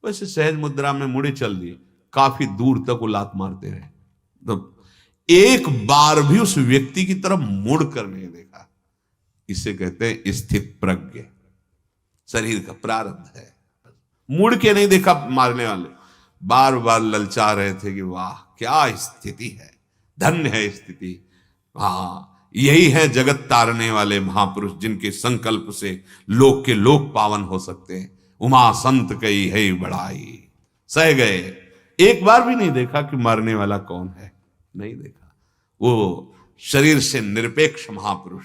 वैसे सहज मुद्रा में मुड़े चल दिए। काफी दूर तक वो लात मारते रहे, तो एक बार भी उस व्यक्ति की तरफ मुड़ कर नहीं देखा। इसे कहते हैं स्थित प्रज्ञ। शरीर का प्रारब्ध है, मुड़ के नहीं देखा मारने वाले, बार बार ललचा रहे थे कि वाह क्या स्थिति है, धन्य है स्थिति। हाँ, यही है जगत तारने वाले महापुरुष, जिनके संकल्प से लोक के लोक पावन हो सकते हैं। उमा संत कई है बड़ाई, सह गए। एक बार भी नहीं देखा कि मारने वाला कौन है, नहीं देखा। वो शरीर से निरपेक्ष महापुरुष।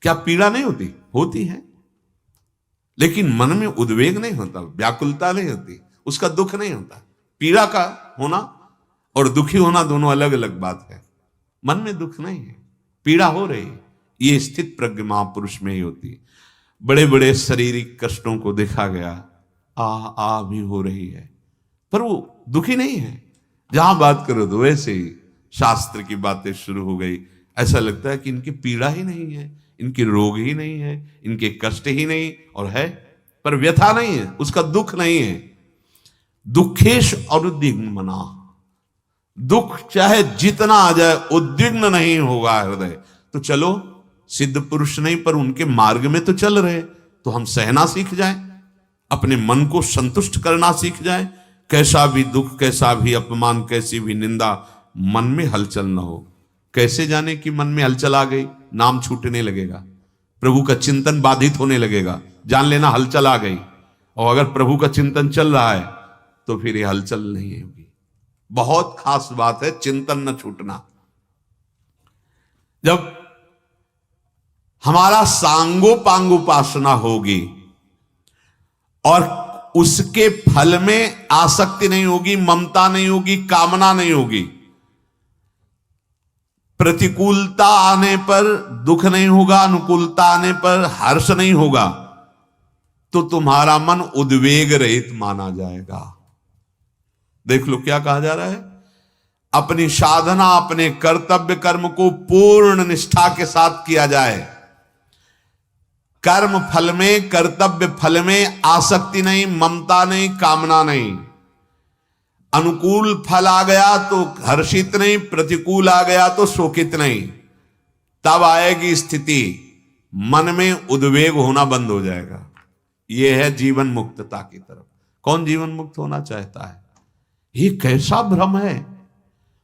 क्या पीड़ा नहीं होती? होती है, लेकिन मन में उद्वेग नहीं होता, व्याकुलता नहीं होती, उसका दुख नहीं होता। पीड़ा का होना और दुखी होना दोनों अलग अलग बात है। मन में दुख नहीं है, पीड़ा हो रही है, ये स्थित प्रज्ञ महापुरुष में ही होती है। बड़े बड़े शारीरिक कष्टों को देखा गया, आ भी हो रही है, पर वो दुखी नहीं है। जहां बात करो तो वैसे ही शास्त्र की बातें शुरू हो गई। ऐसा लगता है कि इनकी पीड़ा ही नहीं है, इनके रोग ही नहीं है, इनके कष्ट ही नहीं, और है पर व्यथा नहीं है, उसका दुख नहीं है। दुखेश और उद्विग्न मना, दुख चाहे जितना आ जाए उद्विग्न नहीं होगा हृदय। तो चलो, सिद्ध पुरुष नहीं पर उनके मार्ग में तो चल रहे, तो हम सहना सीख जाएं, अपने मन को संतुष्ट करना सीख जाएं। कैसा भी दुख, कैसा भी अपमान, कैसी भी निंदा, मन में हलचल न हो। कैसे जाने कि मन में हलचल आ गई? नाम छूटने लगेगा, प्रभु का चिंतन बाधित होने लगेगा, जान लेना हलचल आ गई। और अगर प्रभु का चिंतन चल रहा है तो फिर ये हलचल नहीं होगी। बहुत खास बात है चिंतन न छूटना। जब हमारा सांगोपांग उपासना होगी और उसके फल में आसक्ति नहीं होगी, ममता नहीं होगी, कामना नहीं होगी, प्रतिकूलता आने पर दुख नहीं होगा, अनुकूलता आने पर हर्ष नहीं होगा, तो तुम्हारा मन उद्वेग रहित माना जाएगा। देख लो क्या कहा जा रहा है, अपनी साधना, अपने कर्तव्य कर्म को पूर्ण निष्ठा के साथ किया जाए। कर्म फल में, कर्तव्य फल में आसक्ति नहीं, ममता नहीं, कामना नहीं। अनुकूल फल आ गया तो हर्षित नहीं, प्रतिकूल आ गया तो शोकित नहीं। तब आएगी स्थिति, मन में उद्वेग होना बंद हो जाएगा। यह है जीवन मुक्तता की तरफ। कौन जीवन मुक्त होना चाहता है? ये कैसा भ्रम है,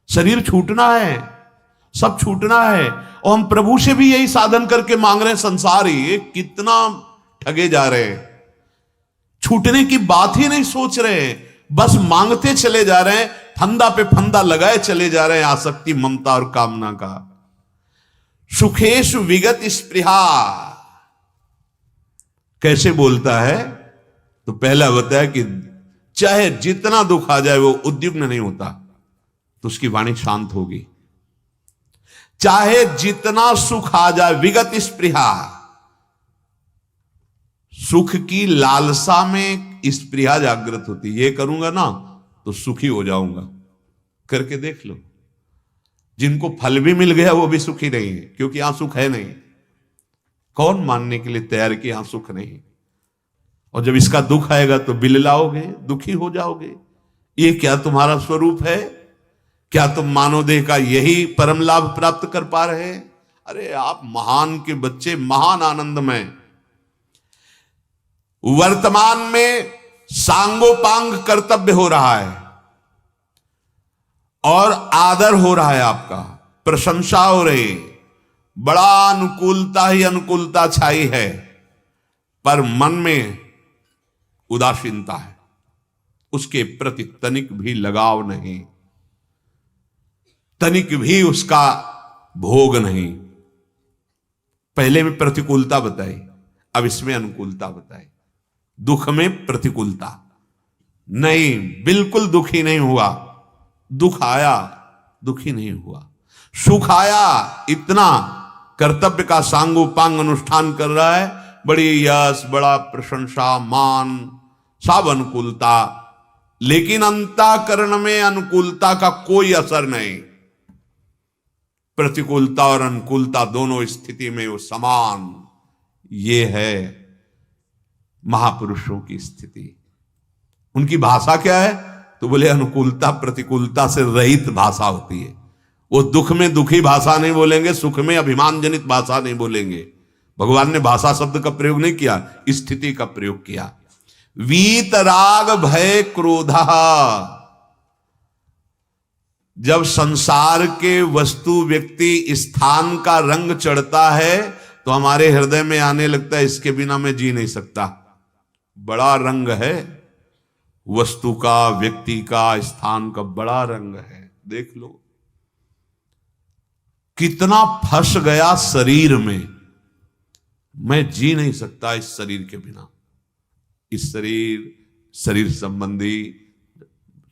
शरीर छूटना है, सब छूटना है, और हम प्रभु से भी यही साधन करके मांग रहे हैं। संसार ही कितना ठगे जा रहे हैं, छूटने की बात ही नहीं सोच रहे हैं, बस मांगते चले जा रहे हैं, फंदा पे फंदा लगाए चले जा रहे हैं आसक्ति, ममता और कामना का। सुखेशु विगत स्पृहा कैसे बोलता है? तो पहला बताया कि चाहे जितना दुख आ जाए वो उद्विग्न नहीं होता, तो उसकी वाणी शांत होगी। चाहे जितना सुख आ जाए, विगत स्पृहा, सुख की लालसा में स्पृहा जागृत होती। ये करूंगा ना तो सुखी हो जाऊंगा, करके देख लो। जिनको फल भी मिल गया वो भी सुखी नहीं है, क्योंकि यहां सुख है नहीं। कौन मानने के लिए तैयार कि यहां सुख नहीं? और जब इसका दुख आएगा तो बिललाओगे, दुखी हो जाओगे। ये क्या तुम्हारा स्वरूप है? क्या तुम मानव देह का यही परम लाभ प्राप्त कर पा रहे हैं? अरे आप महान के बच्चे, महान आनंदमय। वर्तमान में सांगोपांग कर्तव्य हो रहा है और आदर हो रहा है, आपका प्रशंसा हो रही, बड़ा अनुकूलता ही अनुकूलता छाई है, पर मन में उदासीनता है, उसके प्रति तनिक भी लगाव नहीं, तनिक भी उसका भोग नहीं। पहले में प्रतिकूलता बताई, अब इसमें अनुकूलता बताई। दुख में प्रतिकूलता नहीं, बिल्कुल दुखी नहीं हुआ। दुख आया, दुखी नहीं हुआ। सुख आया, इतना कर्तव्य का सांगोपांग अनुष्ठान कर रहा है, बड़ी यश, बड़ा प्रशंसा, मान, सब अनुकूलता, लेकिन अंतःकरण में अनुकूलता का कोई असर नहीं। प्रतिकूलता और अनुकूलता दोनों स्थिति में वो समान। ये है महापुरुषों की स्थिति। उनकी भाषा क्या है? तो बोले अनुकूलता प्रतिकूलता से रहित भाषा होती है। वो दुख में दुखी भाषा नहीं बोलेंगे, सुख में अभिमान जनित भाषा नहीं बोलेंगे। भगवान ने भाषा शब्द का प्रयोग नहीं किया, स्थिति का प्रयोग किया। वीत राग भय क्रोधा, जब संसार के वस्तु व्यक्ति स्थान का रंग चढ़ता है तो हमारे हृदय में आने लगता है इसके बिना मैं जी नहीं सकता। बड़ा रंग है वस्तु का, व्यक्ति का, स्थान का, बड़ा रंग है। देख लो कितना फंस गया शरीर में, मैं जी नहीं सकता इस शरीर के बिना। इस शरीर संबंधी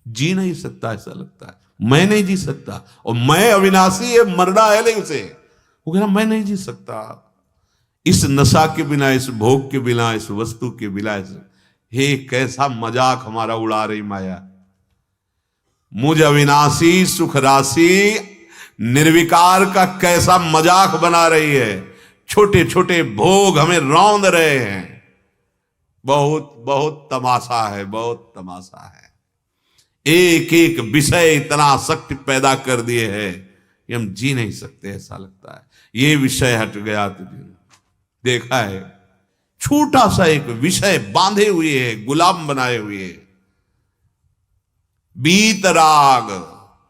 जी नहीं सकता, ऐसा लगता है मैं नहीं जी सकता। और मैं अविनाशी है, मरना है नहीं उसे, वो कह रहा मैं नहीं जी सकता इस नशा के बिना, इस भोग के बिना, इस वस्तु के बिना। हे कैसा मजाक हमारा उड़ा रही माया। मुझ अविनाशी सुख राशि निर्विकार का कैसा मजाक बना रही है। छोटे छोटे भोग हमें रौंद रहे हैं। बहुत बहुत तमाशा है, बहुत तमाशा है। एक एक विषय इतना आसक्ति पैदा कर दिए है कि हम जी नहीं सकते, ऐसा लगता है। ये विषय हट गया तो देखा है, छोटा सा एक विषय बांधे हुए है, गुलाम बनाए हुए है। बीत राग,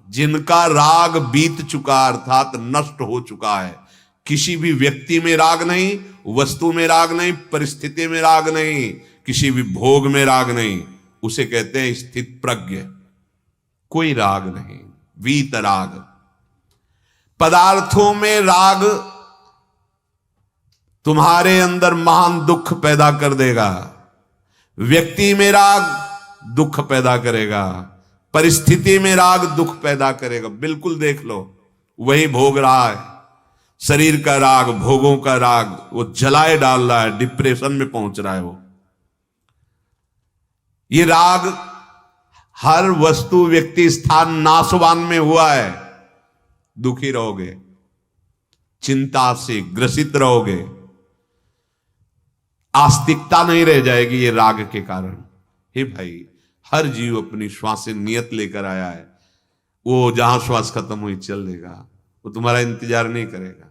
जिनका राग बीत चुका अर्थात नष्ट हो चुका है। किसी भी व्यक्ति में राग नहीं, वस्तु में राग नहीं, परिस्थिति में राग नहीं, किसी भी भोग में राग नहीं, उसे कहते हैं स्थित प्रज्ञ। कोई राग नहीं, वीत राग। पदार्थों में राग तुम्हारे अंदर महान दुख पैदा कर देगा। व्यक्ति में राग दुख पैदा करेगा, परिस्थिति में राग दुख पैदा करेगा। बिल्कुल देख लो, वही भोग रहा है, शरीर का राग, भोगों का राग, वो जलाए डाल रहा है, डिप्रेशन में पहुंच रहा है वो। ये राग हर वस्तु, व्यक्ति, स्थान नाशवान में हुआ है। दुखी रहोगे, चिंता से ग्रसित रहोगे, आस्तिकता नहीं रह जाएगी ये राग के कारण। हे भाई, हर जीव अपनी श्वास से नियत लेकर आया है, वो जहां श्वास खत्म हुई चल देगा, वो तुम्हारा इंतजार नहीं करेगा।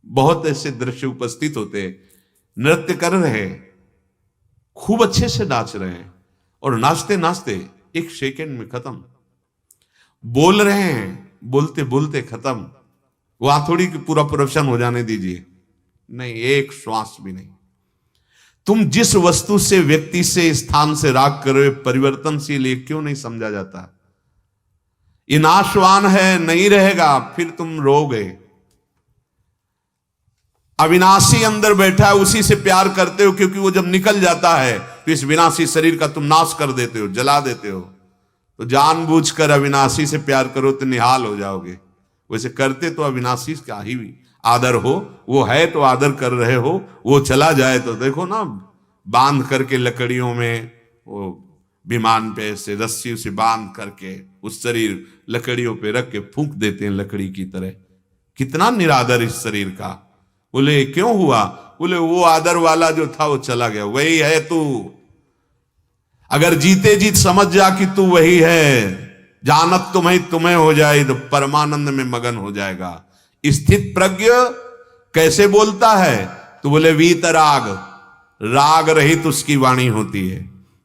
बहुत ऐसे दृश्य उपस्थित होते, नृत्य कर रहे, खूब अच्छे से नाच रहे हैं, और नाचते नाचते एक सेकंड में खत्म। बोल रहे हैं, बोलते बोलते खत्म। वहां थोड़ी कि पूरा प्रोफेशन हो जाने दीजिए, नहीं, एक श्वास भी नहीं। तुम जिस वस्तु से, व्यक्ति से, स्थान से राग कर रहे हो, परिवर्तनशील, ये क्यों नहीं समझा जाता? ये नाशवान है, नहीं रहेगा, फिर तुम रोगे। अविनाशी अंदर बैठा है, उसी से प्यार करते हो, क्योंकि वो जब निकल जाता है तो इस विनाशी शरीर का तुम नाश कर देते हो, जला देते हो। तो जानबूझकर अविनाशी से प्यार करो तो निहाल हो जाओगे। वैसे करते तो अविनाशी का ही आदर हो, वो है तो आदर कर रहे हो, वो चला जाए तो देखो ना, बांध करके लकड़ियों में, वो विमान पे ऐसे रस्सी से बांध करके उस शरीर लकड़ियों पे रख के फूंक देते हैं लकड़ी की तरह। कितना निरादर इस शरीर का। बोले क्यों हुआ? बोले वो आदर वाला जो था वो चला गया, वही है तू। अगर जीते जीत समझ जा कि तू वही है, जानत तुम्हें हो जाए तो परमानंद में मगन हो जाएगा। स्थित प्रज्ञ कैसे बोलता है? तो बोले वीतराग, राग रहित उसकी वाणी होती है।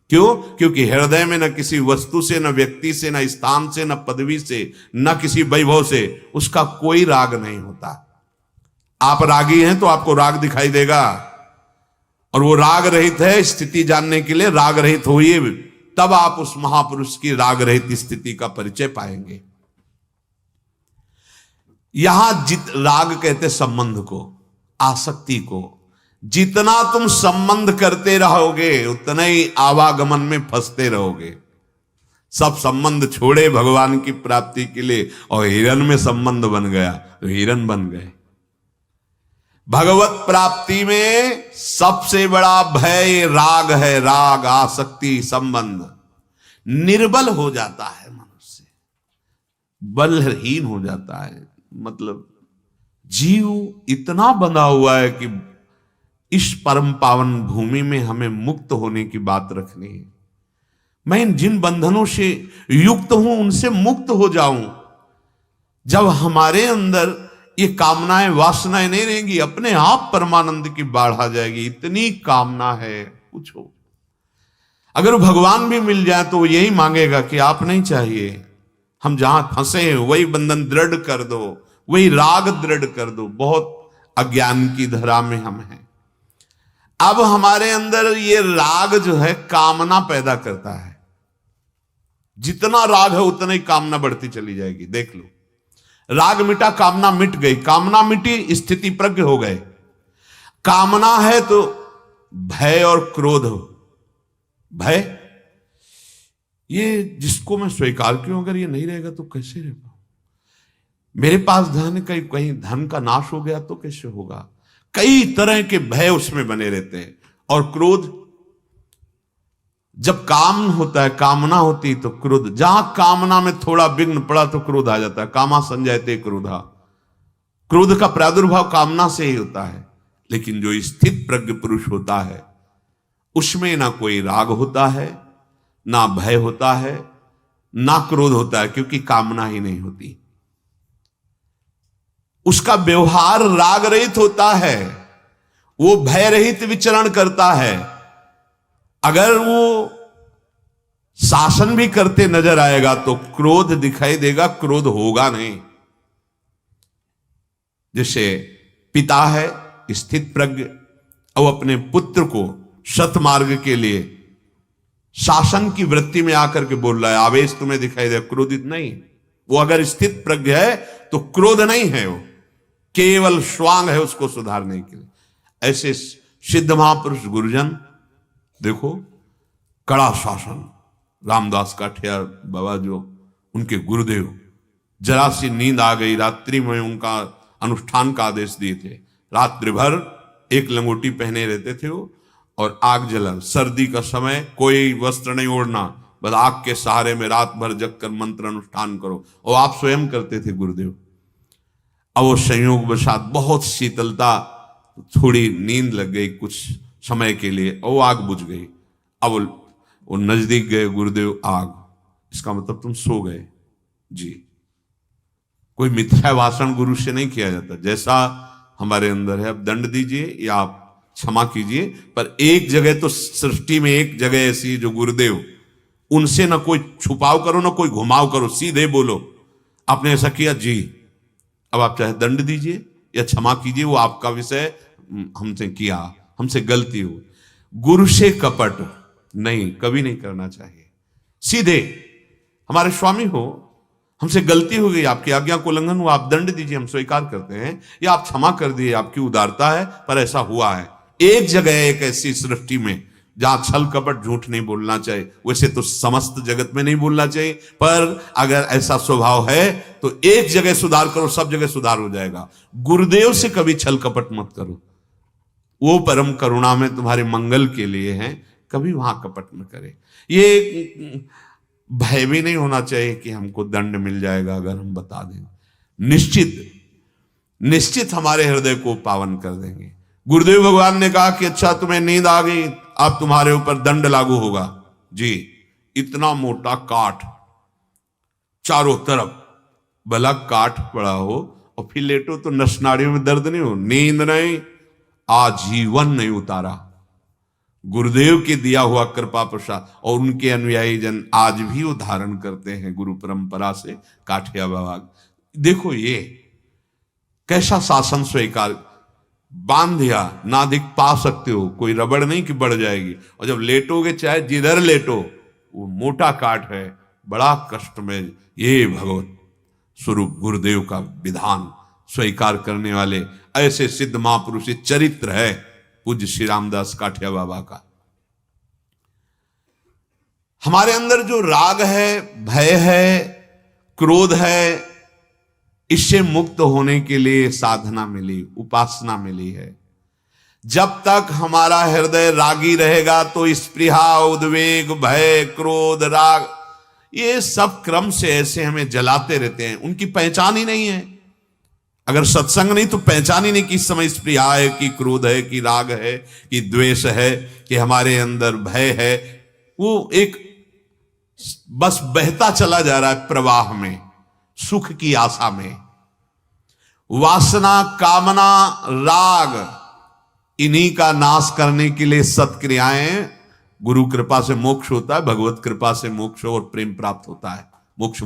क्यों? क्योंकि हृदय में न किसी वस्तु से, न व्यक्ति से, न स्थान से, न पदवी से, न किसी वैभव से उसका कोई राग नहीं होता। आप रागी हैं तो आपको राग दिखाई देगा, और वो राग रहित है। स्थिति जानने के लिए राग रहित होइए, तब आप उस महापुरुष की राग रहित स्थिति का परिचय पाएंगे। यहां राग कहते संबंध को, आसक्ति को। जितना तुम संबंध करते रहोगे उतना ही आवागमन में फंसते रहोगे। सब संबंध छोड़े भगवान की प्राप्ति के लिए, और हिरन में संबंध बन गया तो हिरन बन गए। भगवत प्राप्ति में सबसे बड़ा भय राग है। राग, आसक्ति, संबंध। निर्बल हो जाता है मनुष्य, बलहीन हो जाता है। मतलब जीव इतना बंधा हुआ है कि इस परम पावन भूमि में हमें मुक्त होने की बात रखनी है। मैं जिन बंधनों से युक्त हूं उनसे मुक्त हो जाऊं। जब हमारे अंदर ये कामनाएं, वासनाएं नहीं रहेंगी, अपने आप परमानंद की बाढ़ आ जाएगी। इतनी कामना है, पूछो। अगर भगवान भी मिल जाए तो वो यही मांगेगा कि आप नहीं चाहिए, हम जहां फंसे हैं वही बंधन दृढ़ कर दो, वही राग दृढ़ कर दो। बहुत अज्ञान की धरा में हम हैं। अब हमारे अंदर ये राग जो है कामना पैदा करता है। जितना राग है उतना ही कामना बढ़ती चली जाएगी। देख लो, राग मिटा, कामना मिट गई। कामना मिटी, स्थिति प्रज्ञ हो गए। कामना है तो भय और क्रोध। भय, ये जिसको मैं स्वीकार क्यों, अगर ये नहीं रहेगा तो कैसे रह पाऊं? मेरे पास धन, कहीं धन का नाश हो गया तो कैसे होगा? कई तरह के भय उसमें बने रहते हैं। और क्रोध, जब काम होता है, कामना होती तो क्रोध। जहां कामना में थोड़ा विघ्न पड़ा तो क्रोध आ जाता है। कामा संजायते क्रोधा। क्रोध का प्रादुर्भाव कामना से ही होता है। लेकिन जो स्थित प्रज्ञ पुरुष होता है उसमें ना कोई राग होता है, ना भय होता है, ना क्रोध होता है, क्योंकि कामना ही नहीं होती। उसका व्यवहार राग रहित होता है, वो भय रहित विचरण करता है। अगर वो शासन भी करते नजर आएगा तो क्रोध दिखाई देगा, क्रोध होगा नहीं। जैसे पिता है स्थित प्रज्ञ और अपने पुत्र को सतमार्ग के लिए शासन की वृत्ति में आकर के बोल रहा है, आवेश तुम्हें दिखाई दे, क्रोधित नहीं। वो अगर स्थित प्रज्ञ है तो क्रोध नहीं है, वो केवल श्वांग है उसको सुधारने के लिए। ऐसे सिद्ध महापुरुष गुरुजन देखो, कड़ा शासन। रामदास काठियार बाबा जो उनके गुरुदेव, जरा सी नींद आ गई, रात्रि में उनका अनुष्ठान का आदेश दिए थे। रात्रि भर एक लंगोटी पहने रहते थे वो, और आग जला। सर्दी का समय कोई वस्त्र नहीं ओढ़ना, बस आग के सहारे में रात भर जगकर मंत्र अनुष्ठान करो। और आप स्वयं करते थे गुरुदेव। अब वो संयोग वशात बहुत शीतलता, थोड़ी नींद लग गई कुछ समय के लिए, और वो आग बुझ गई। अब वो नजदीक गए गुरुदेव, आग, इसका मतलब तुम सो गए जी। कोई मिथ्या भाषण गुरु से नहीं किया जाता। जैसा हमारे अंदर है, अब दंड दीजिए या आप क्षमा कीजिए, पर एक जगह तो सृष्टि में एक जगह ऐसी जो गुरुदेव, उनसे ना कोई छुपाव करो ना कोई घुमाव करो, सीधे बोलो आपने ऐसा किया जी। अब आप चाहे दंड दीजिए या क्षमा कीजिए, वो आपका विषय, हमसे किया, हमसे गलती हो। गुरु से कपट नहीं, कभी नहीं करना चाहिए। सीधे, हमारे स्वामी हो, हमसे गलती हो गई, आपकी आज्ञा को उल्लंघन हुआ, आप दंड दीजिए, हम स्वीकार करते हैं, या आप क्षमा कर दिए, आपकी उदारता है, पर ऐसा हुआ है। एक जगह एक ऐसी सृष्टि में जहां छल कपट झूठ नहीं बोलना चाहिए। वैसे तो समस्त जगत में नहीं बोलना चाहिए, पर अगर ऐसा स्वभाव है तो एक जगह सुधार करो, सब जगह सुधार हो जाएगा। गुरुदेव से कभी छल कपट मत करो, वो परम करुणा में तुम्हारे मंगल के लिए हैं, कभी वहां कपट न करे। ये भय भी नहीं होना चाहिए कि हमको दंड मिल जाएगा अगर हम बता दें। निश्चित हमारे हृदय को पावन कर देंगे। गुरुदेव भगवान ने कहा कि अच्छा तुम्हें नींद आ गई, अब तुम्हारे ऊपर दंड लागू होगा जी। इतना मोटा काठ चारों तरफ, भला काठ पड़ा हो और फिर लेटो तो नस नाड़ियों में दर्द नहीं हो, नींद नहीं, आजीवन नहीं उतारा। गुरुदेव के दिया हुआ कृपा प्रसाद, और उनके अनुयायी जन आज भी वो धारण करते हैं गुरु परंपरा से काठिया बाबा। देखो ये कैसा शासन स्वीकार, बांध दिया, ना दिख पा सकते हो, कोई रबड़ नहीं कि बढ़ जाएगी। और जब लेटोगे चाहे जिधर लेटो, वो मोटा काठ है, बड़ा कष्ट में ये भगवत स्वरूप गुरुदेव का विधान स्वीकार करने वाले ऐसे सिद्ध महापुरुष चरित्र है पूज्य श्री रामदास काठिया बाबा का। हमारे अंदर जो राग है, भय है, क्रोध है, इससे मुक्त होने के लिए साधना मिली, उपासना मिली है। जब तक हमारा हृदय रागी रहेगा तो स्पृहा, उद्वेग, भय, क्रोध, राग, ये सब क्रम से ऐसे हमें जलाते रहते हैं, उनकी पहचान ही नहीं है। अगर सत्संग नहीं तो पहचान ही नहीं कि इस समय स्पृहा है, कि क्रोध है, कि राग है, कि द्वेष है, कि हमारे अंदर भय है। वो एक बस बहता चला जा रहा है प्रवाह में, सुख की आशा में। वासना, कामना, राग, इन्हीं का नाश करने के लिए सत्क्रियाएं, गुरु कृपा से मोक्ष होता है, भगवत कृपा से मोक्ष और प्रेम प्राप्त होता है। मोक्ष